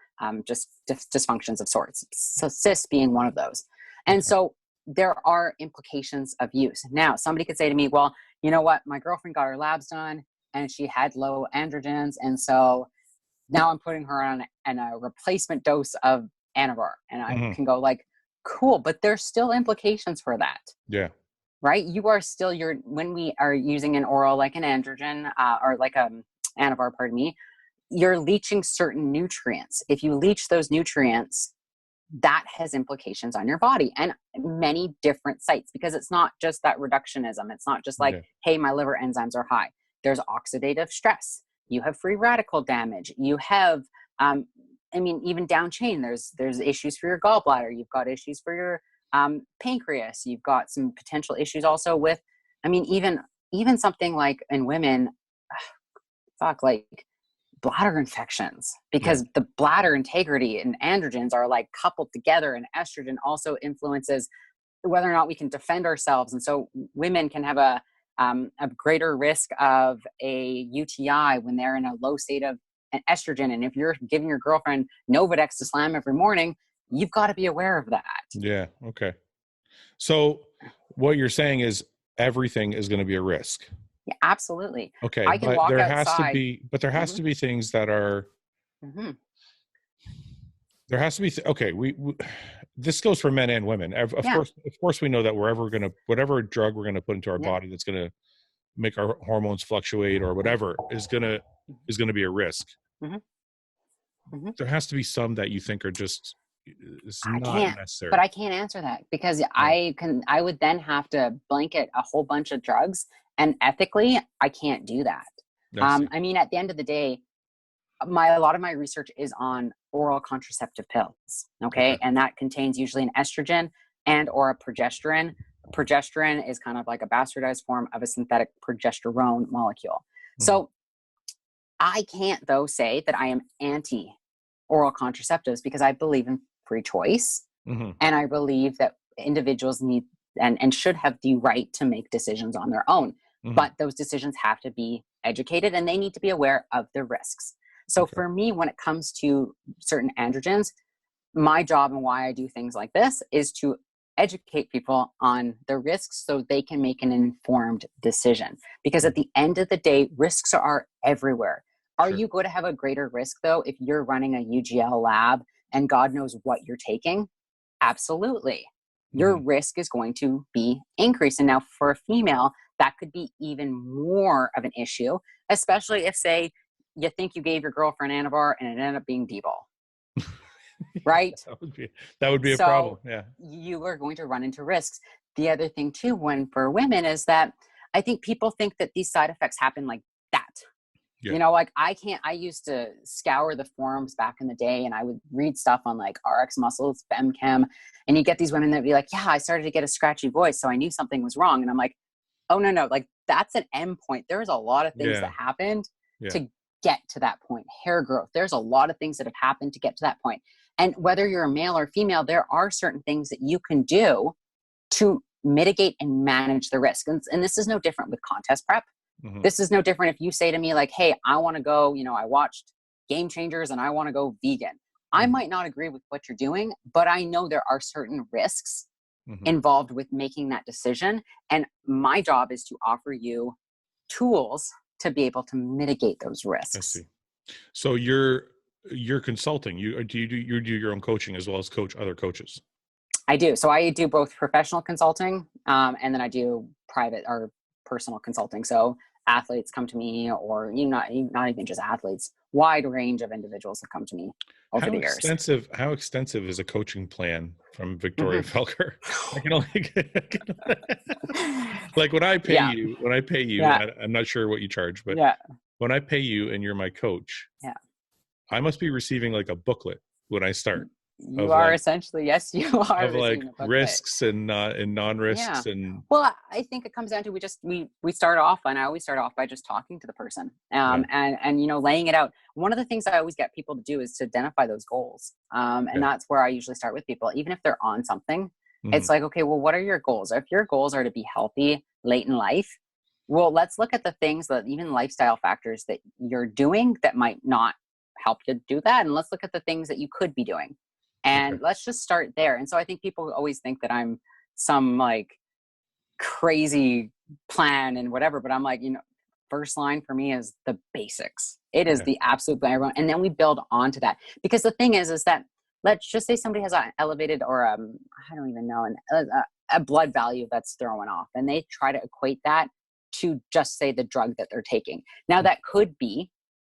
just dysfunctions of sorts. So cysts being one of those. And so there are implications of use. Now, somebody could say to me, well, you know what? My girlfriend got her labs done and she had low androgens. And so now I'm putting her on a replacement dose of Anavar. And I can go like, cool, but there's still implications for that. Yeah. Right? You are still, when we are using an oral, like an androgen or like Anavar, pardon me, you're leaching certain nutrients. If you leach those nutrients, that has implications on your body and many different sites, because it's not just that reductionism. It's not just like, hey, my liver enzymes are high. There's oxidative stress. You have free radical damage. You have, even down chain, there's issues for your gallbladder. You've got issues for your pancreas. You've got some potential issues also with, even something like in women, like bladder infections, because the bladder integrity and androgens are like coupled together, and estrogen also influences whether or not we can defend ourselves. And so women can have a greater risk of a UTI when they're in a low state of estrogen. And if you're giving your girlfriend Novadex to slam every morning, you've got to be aware of that. Yeah. Okay. So what you're saying is everything is going to be a risk. Yeah, absolutely. Okay. I can walk there outside. has to be things that are, there has to be, we this goes for men and women. Of course we know that whatever drug we're going to put into our body that's going to make our hormones fluctuate or whatever is going to be a risk. There has to be some that you think are just, it's not necessary. But I can't answer that because I would then have to blanket a whole bunch of drugs, and ethically I can't do that. At the end of the day, a lot of my research is on oral contraceptive pills. Okay. And that contains usually an estrogen and or a progesterone. Progesterone is kind of like a bastardized form of a synthetic progesterone molecule. So I can't though say that I am anti oral contraceptives because I believe in free choice. And I believe that individuals need and should have the right to make decisions on their own. But those decisions have to be educated and they need to be aware of the risks. So for me, when it comes to certain androgens, my job and why I do things like this is to educate people on the risks so they can make an informed decision. Because at the end of the day, risks are everywhere. Are you going to have a greater risk though if you're running a UGL lab and God knows what you're taking? Absolutely. Your risk is going to be increased. And now for a female, that could be even more of an issue, especially if, say, you think you gave your girlfriend Anavar and it ended up being D-ball. Right? That would be a problem. Yeah. You are going to run into risks. The other thing too, for women is that I think people think that these side effects happen like that. Yeah. Like I used to scour the forums back in the day and I would read stuff on like RX Muscles, FemChem, and you get these women that be like, yeah, I started to get a scratchy voice. So I knew something was wrong. And I'm like, oh no, like that's an end point. There's a lot of things that happened to get to that point. Hair growth. There's a lot of things that have happened to get to that point. And whether you're a male or female, there are certain things that you can do to mitigate and manage the risk. And this is no different with contest prep. This is no different if you say to me like, hey, I want to go, I watched Game Changers and I want to go vegan. I might not agree with what you're doing, but I know there are certain risks involved with making that decision. And my job is to offer you tools to be able to mitigate those risks. I see. So you're consulting. You do your own coaching as well as coach other coaches? I do. So I do both professional consulting, and then I do private or personal consulting. So athletes come to me, or not even just athletes, wide range of individuals have come to me over the years. How extensive is a coaching plan from Victoria Felkar? I can only like when I pay you, I'm not sure what you charge, but when I pay you and you're my coach, I must be receiving like a booklet when I start. You are essentially, yes, you are. Of like risks and non-risks. And well, I think it comes down to, we start off, and I always start off by just talking to the person, and laying it out. One of the things I always get people to do is to identify those goals. And that's where I usually start with people, even if they're on something. It's like, okay, well, what are your goals? If your goals are to be healthy late in life, well, let's look at the things that, even lifestyle factors that you're doing that might not help you do that. And let's look at the things that you could be doing. And let's just start there. And so I think people always think that I'm some like crazy plan and whatever, but I'm like, first line for me is the basics. It is the absolute bare. And then we build onto that. Because the thing is that, let's just say somebody has an elevated or I don't even know, a blood value that's throwing off, and they try to equate that to just say the drug that they're taking. Now that could be,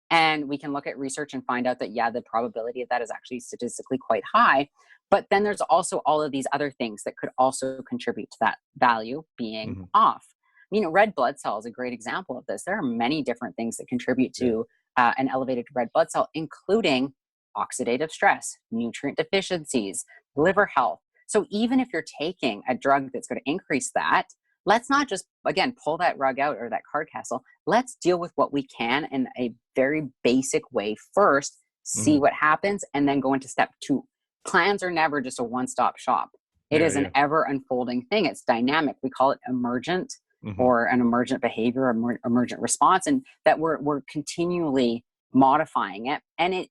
and we can look at research and find out that, the probability of that is actually statistically quite high. But then there's also all of these other things that could also contribute to that value being off. Red blood cell is a great example of this. There are many different things that contribute to an elevated red blood cell, including oxidative stress, nutrient deficiencies, liver health. So even if you're taking a drug that's going to increase that, let's not just, again, pull that rug out or that card castle. Let's deal with what we can in a very basic way first, see what happens, and then go into step 2. Plans are never just a one-stop shop. It is an ever unfolding thing. It's dynamic. We call it emergent or an emergent behavior, emergent response, and that we're continually modifying it. And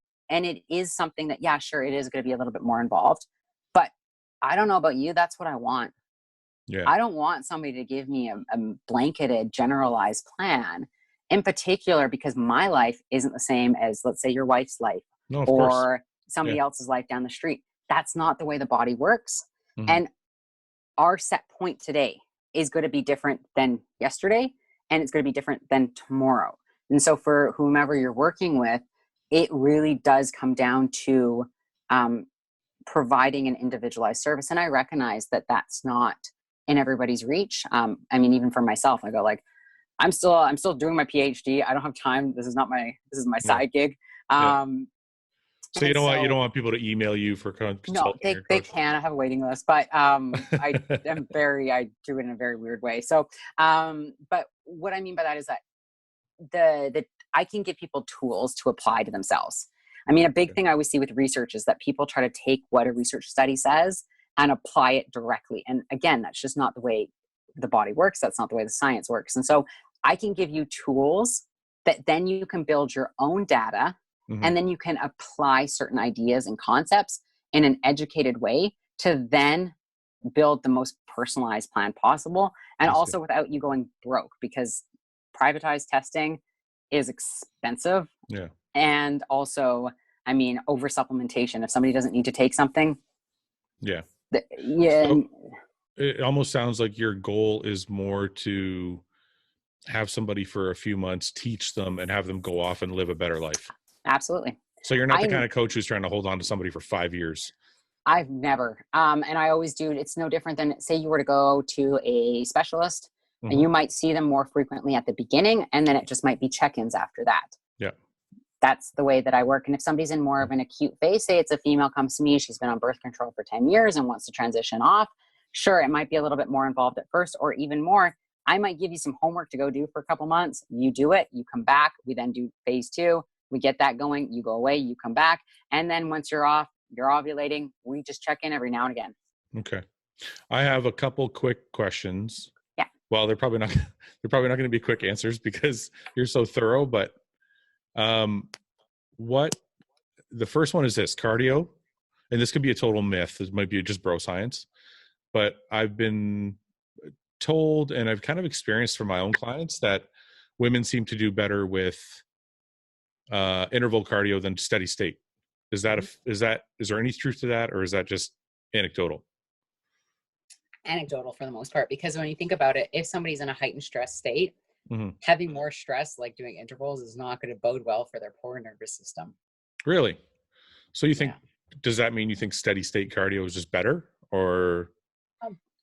it is something that, sure, it is going to be a little bit more involved, but I don't know about you. That's what I want. I don't want somebody to give me a blanketed, generalized plan, in particular, because my life isn't the same as, let's say, your wife's life or somebody else's life down the street. That's not the way the body works. And our set point today is going to be different than yesterday, and it's going to be different than tomorrow. And so for whomever you're working with, it really does come down to providing an individualized service. And I recognize that that's not in everybody's reach. Even for myself, I go like, I'm still doing my PhD. I don't have time. This is my side gig. So you don't want people to email you for consulting? No, they can. I have a waiting list, but I do it in a very weird way. So, but what I mean by that is that I can give people tools to apply to themselves. A big thing I always see with research is that people try to take what a research study says and apply it directly. And again, that's just not the way the body works. That's not the way the science works. And so I can give you tools that then you can build your own data, and then you can apply certain ideas and concepts in an educated way to then build the most personalized plan possible. And also without you going broke, because privatized testing is expensive. And also, over supplementation. If somebody doesn't need to take something. So it almost sounds like your goal is more to have somebody for a few months, teach them, and have them go off and live a better life. Absolutely. So you're not the kind of coach who's trying to hold on to somebody for 5 years. I've never. And I always do. It's no different than, say you were to go to a specialist and you might see them more frequently at the beginning, and then it just might be check-ins after that. That's the way that I work. And if somebody's in more of an acute phase, say it's a female comes to me, she's been on birth control for 10 years and wants to transition off. Sure, it might be a little bit more involved at first, or even more. I might give you some homework to go do for a couple months. You do it, you come back. We then do phase 2. We get that going. You go away, you come back. And then once you're off, you're ovulating, we just check in every now and again. Okay. I have a couple quick questions. Yeah. Well, they're probably not going to be quick answers because you're so thorough, but the first one is this: cardio, and this could be a total myth. This might be just bro science, but I've been told, and I've kind of experienced from my own clients, that women seem to do better with interval cardio than steady state. Is that is there any truth to that, or is that just anecdotal? Anecdotal for the most part, because when you think about it, if somebody's in a heightened stress state, having more stress, like doing intervals, is not going to bode well for their poor nervous system. Really? So you think, does that mean you think steady state cardio is just better, or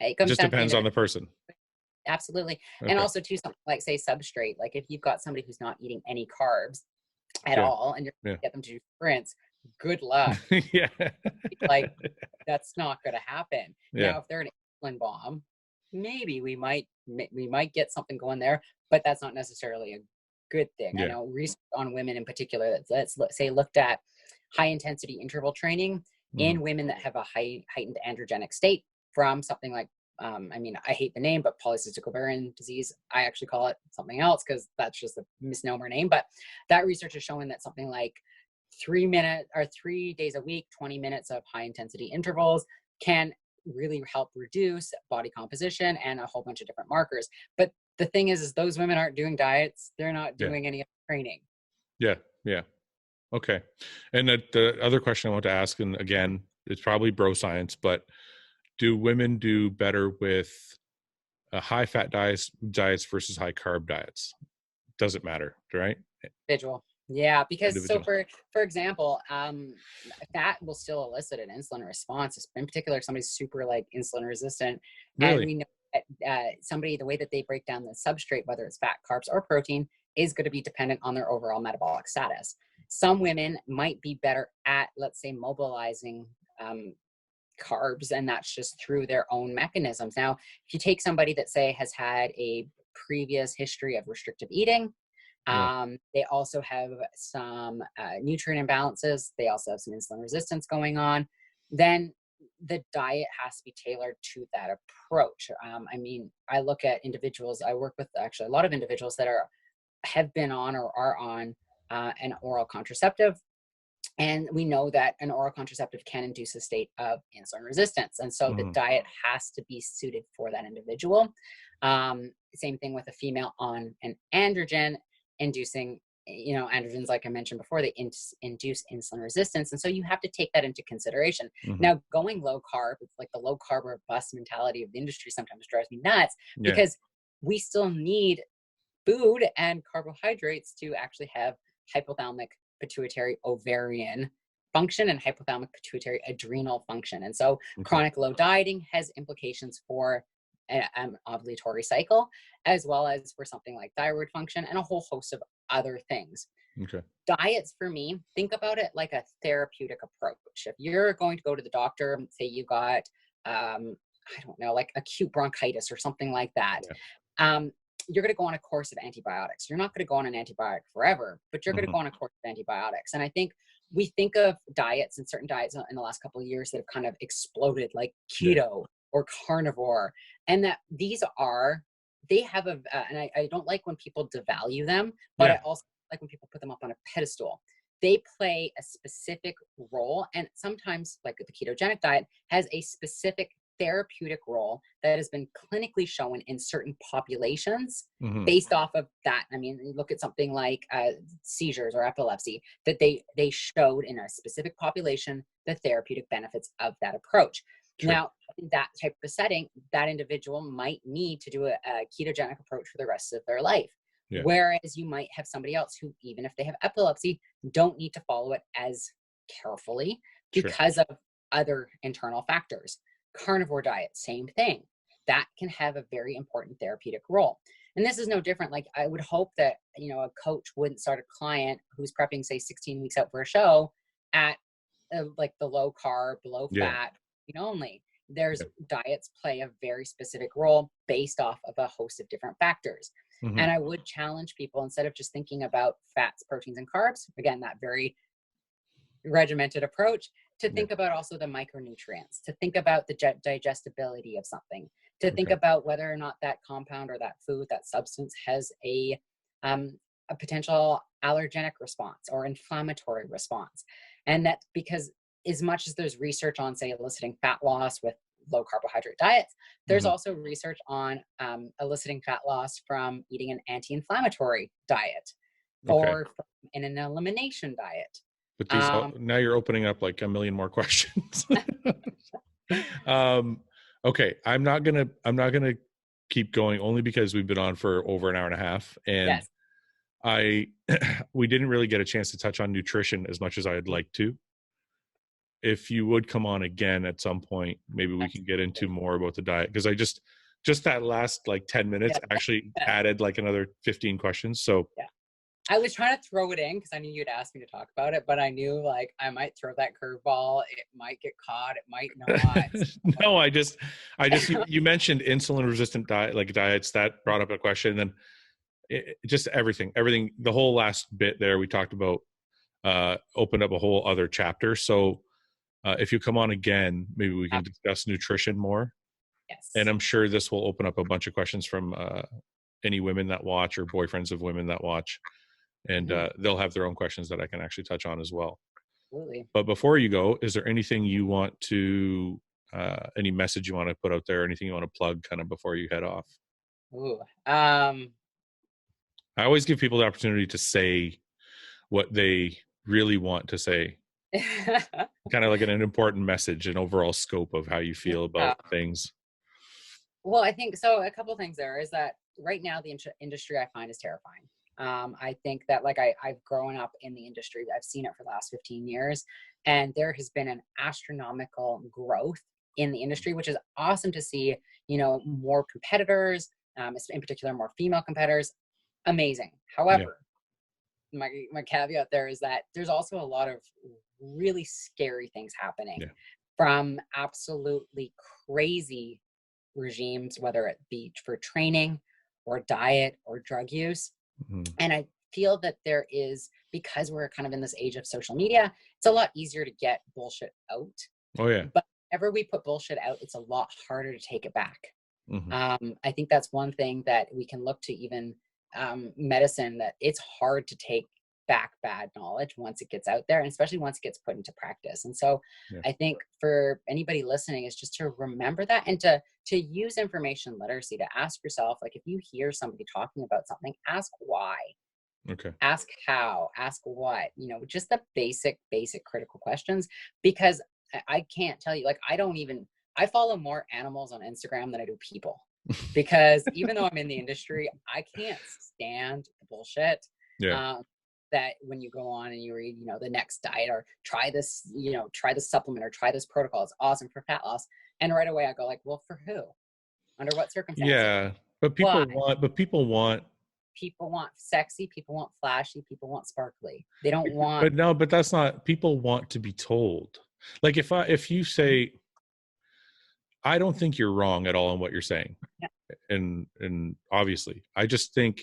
it comes just down depends on the person? Absolutely. And also too, something like, say, substrate, like if you've got somebody who's not eating any carbs at all, and you're going to get them to do sprints, good luck. Like, that's not going to happen. Now, if they're an insulin bomb, maybe we might get something going there, but that's not necessarily a good thing. I know research on women in particular, let's say looked at high intensity interval training in women that have a heightened androgenic state from something like, I mean, I hate the name, but polycystic ovarian disease. I actually call it something else because that's just a misnomer name. But that research is showing that something like 3 days a week, 20 minutes of high intensity intervals can really help reduce body composition and a whole bunch of different markers. But the thing is those women aren't doing diets. They're not doing any training. Yeah. Okay. And the other question I want to ask, and again, it's probably bro science, but do women do better with high fat diets versus high carb diets? Does it matter, right? Individual. Yeah, because so for example, fat will still elicit an insulin response, in particular if somebody's super like insulin resistant. Really? And we know that the way that they break down the substrate, whether it's fat, carbs, or protein, is going to be dependent on their overall metabolic status. Some women might be better at, let's say, mobilizing carbs, and that's just through their own mechanisms. Now, if you take somebody that, say, has had a previous history of restrictive eating, they also have some nutrient imbalances, they also have some insulin resistance going on, then the diet has to be tailored to that approach. I mean, I look at individuals, I work with actually a lot of individuals that have been on or are on an oral contraceptive. And we know that an oral contraceptive can induce a state of insulin resistance. And so the diet has to be suited for that individual. Same thing with a female on an androgen inducing, androgens, like I mentioned before, they induce insulin resistance. And so you have to take that into consideration. Now, going low carb, it's like the low carb or bust mentality of the industry sometimes drives me nuts because we still need food and carbohydrates to actually have hypothalamic pituitary ovarian function and hypothalamic pituitary adrenal function. And so chronic low dieting has implications for an ovulatory cycle, as well as for something like thyroid function and a whole host of other things. Diets, for me, think about it like a therapeutic approach. If you're going to go to the doctor, say you got, I don't know, like acute bronchitis or something like that, you're going to go on a course of antibiotics. You're not going to go on an antibiotic forever, but you're going to go on a course of antibiotics. And I think we think of diets and certain diets in the last couple of years that have kind of exploded, like keto or carnivore, and that they have and I don't like when people devalue them, but I also like when people put them up on a pedestal. They play a specific role, and sometimes, like the ketogenic diet, has a specific therapeutic role that has been clinically shown in certain populations based off of that. I mean, you look at something like seizures or epilepsy, that they showed in a specific population the therapeutic benefits of that approach. Now, in that type of setting, that individual might need to do a ketogenic approach for the rest of their life. Whereas you might have somebody else who, even if they have epilepsy, don't need to follow it as carefully because of other internal factors. Carnivore diet, same thing. That can have a very important therapeutic role. And this is no different. Like, I would hope that, a coach wouldn't start a client who's prepping, say, 16 weeks out for a show at like the low carb, low fat only. There's diets play a very specific role based off of a host of different factors. And I would challenge people, instead of just thinking about fats, proteins, and carbs, again, that very regimented approach, to think about also the micronutrients, to think about the digestibility of something, to think about whether or not that compound or that food, that substance has a potential allergenic response or inflammatory response. And that, because as much as there's research on, say, eliciting fat loss with low carbohydrate diets. There's Mhm. also research on eliciting fat loss from eating an anti-inflammatory diet Okay. or from an elimination diet. But these now you're opening up like a million more questions. Okay, I'm not gonna keep going only because we've been on for over an hour and a half, and Yes. we didn't really get a chance to touch on nutrition as much as I'd like to. If you would come on again at some point, maybe we can get into more about the diet, because I just that last like 10 minutes actually added like another 15 questions. So yeah. I was trying to throw it in because I knew you'd ask me to talk about it, but I knew like I might throw that curveball. It might get caught. It might not. No, I just you mentioned insulin resistant diets that brought up a question. And then just everything, the whole last bit there we talked about opened up a whole other chapter. So if you come on again, maybe we can discuss nutrition more. Yes. And I'm sure this will open up a bunch of questions from any women that watch or boyfriends of women that watch. And they'll have their own questions that I can actually touch on as well. Absolutely. But before you go, is there anything you want to, any message you want to put out there, anything you want to plug kind of before you head off? Ooh. I always give people the opportunity to say what they really want to say. Kind of like an important message, an overall scope of how you feel about things. Well, I think so. A couple things there is that right now the industry I find is terrifying. I think that like I've grown up in the industry. I've seen it for the last 15 years, and there has been an astronomical growth in the industry, which is awesome to see. You know, more competitors, in particular, more female competitors. Amazing. However, my caveat there is that there's also a lot of really scary things happening from absolutely crazy regimes, whether it be for training or diet or drug use. And I feel that there is, because we're kind of in this age of social media, it's a lot easier to get bullshit out. Oh yeah. But whenever we put bullshit out, it's a lot harder to take it back. I think that's one thing that we can look to, even medicine, that it's hard to take back bad knowledge once it gets out there, and especially once it gets put into practice. And so I think for anybody listening is just to remember that, and to use information literacy, to ask yourself, like, if you hear somebody talking about something, ask why, ask how, ask what, you know, just the basic critical questions. Because I can't tell you, like, I follow more animals on Instagram than I do people, because even though I'm in the industry, I can't stand the bullshit. That when you go on and you read, you know, the next diet, or try this, you know, try this supplement, or try this protocol, it's awesome for fat loss. And right away I go like, well, for who? Under what circumstances? Yeah. But people want sexy, people want flashy, people want sparkly. They don't want. But that's not, people want to be told. Like if you say, I don't think you're wrong at all in what you're saying. And obviously, I just think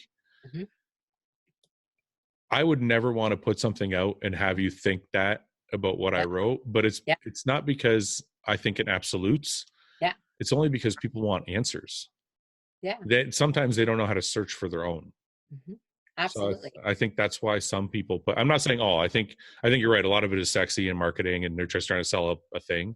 I would never want to put something out and have you think that about what I wrote, but it's not because I think in absolutes. It's only because people want answers. Sometimes they don't know how to search for their own. Absolutely. So I think that's why some people, but I'm not saying all. I think you're right. A lot of it is sexy and marketing, and they're just trying to sell a thing.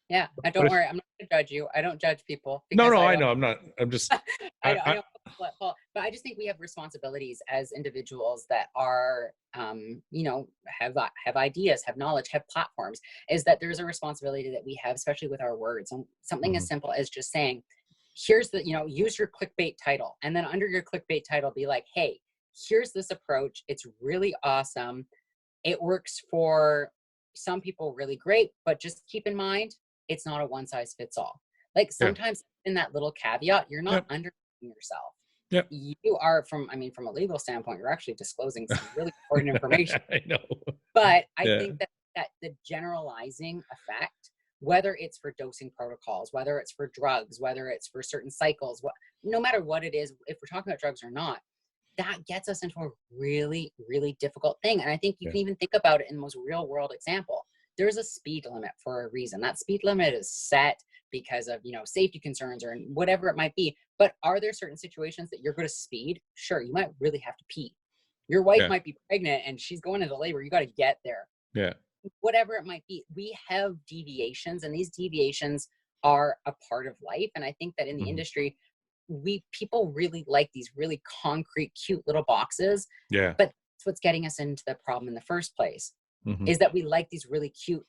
Yeah, don't worry. I'm not going to judge you. I don't judge people. No, I know. I'm not. I'm just. I don't. But I just think we have responsibilities as individuals that are, you know, have ideas, have knowledge, have platforms. Is that there's a responsibility that we have, especially with our words. And something as simple as just saying, here's the, you know, use your clickbait title, and then under your clickbait title, be like, hey, here's this approach. It's really awesome. It works for some people really great, but just keep in mind, it's not a one size fits all. Like sometimes in that little caveat, you're not undercutting yourself. You are, from a legal standpoint, you're actually disclosing some really important information. I know. But I think that the generalizing effect, whether it's for dosing protocols, whether it's for drugs, whether it's for certain cycles, no matter what it is, if we're talking about drugs or not, that gets us into a really, really difficult thing. And I think you can even think about it in the most real world example. There's a speed limit for a reason. That speed limit is set because of, you know, safety concerns or whatever it might be. But are there certain situations that you're going to speed? Sure, you might really have to pee. Your wife might be pregnant and she's going into labor. You got to get there. Whatever it might be. We have deviations, and these deviations are a part of life. And I think that in the Mhm. industry, people really like these really concrete, cute little boxes. Yeah. But that's what's getting us into the problem in the first place, Mhm. is that we like these really cute,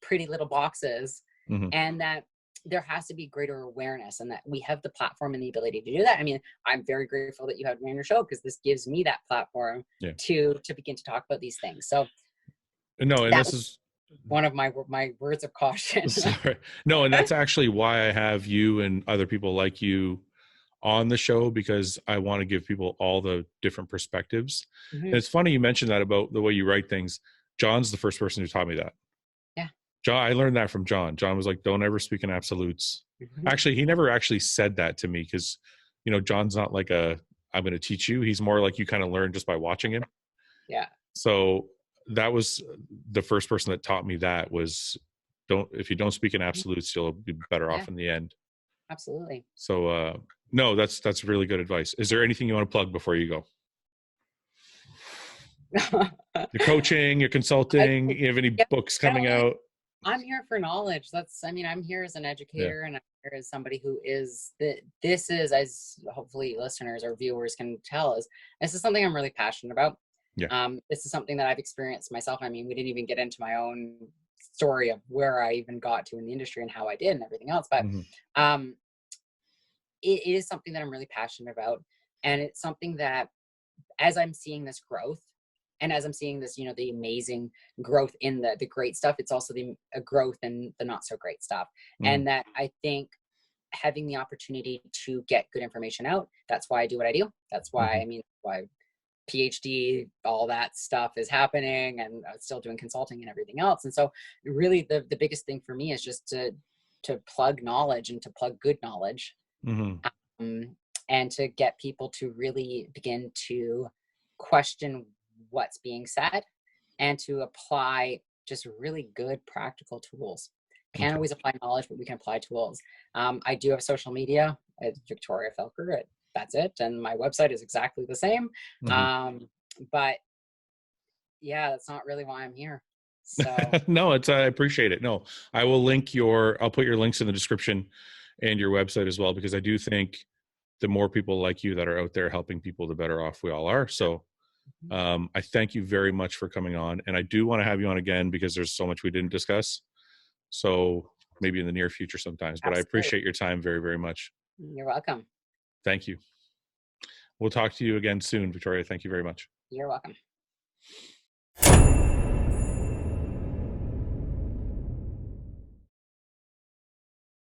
pretty little boxes, Mhm. and that there has to be greater awareness, and that we have the platform and the ability to do that. I mean, I'm very grateful that you had me on your show, because this gives me that platform to begin to talk about these things. So no, and this is one of my words of caution. sorry. No, and that's actually why I have you and other people like you on the show, because I want to give people all the different perspectives. Mm-hmm. And it's funny you mentioned that about the way you write things. John's the first person who taught me that. Yeah. John, I learned that from John. John was like, don't ever speak in absolutes. Mm-hmm. Actually, he never actually said that to me, because, you know, John's not like I'm going to teach you. He's more like you kind of learn just by watching him. Yeah. So that was the first person that taught me that was, if you don't speak in absolutes, you'll be better off in the end. Absolutely. So, no, that's really good advice. Is there anything you want to plug before you go? Your coaching, your consulting, you have any books coming out? I'm here for knowledge. I'm here as an educator, and I'm here as somebody who is this is, as hopefully listeners or viewers can tell, this is something I'm really passionate about. Yeah. This is something that I've experienced myself. I mean, we didn't even get into my own story of where I even got to in the industry and how I did and everything else. But it is something that I'm really passionate about. And it's something that, as I'm seeing this growth, and as I'm seeing this, the amazing growth in the great stuff, it's also the growth in the not so great stuff. And that I think having the opportunity to get good information out, that's why I do what I do. That's why, why PhD, all that stuff is happening, and still doing consulting and everything else. And so really the biggest thing for me is just to plug knowledge, and to plug good knowledge, and to get people to really begin to question what's being said, and to apply just really good practical tools. Can't always apply knowledge, but we can apply tools. I do have social media. It's Victoria Felkar. That's it. And my website is exactly the same. But yeah, that's not really why I'm here. So no, I appreciate it. No, I will I'll put your links in the description and your website as well, because I do think the more people like you that are out there helping people, the better off we all are. So I thank you very much for coming on, and I do want to have you on again, because there's so much we didn't discuss. So maybe in the near future sometimes, but I appreciate your time very, very much. You're welcome. Thank you. We'll talk to you again soon, Victoria. Thank you very much. You're welcome.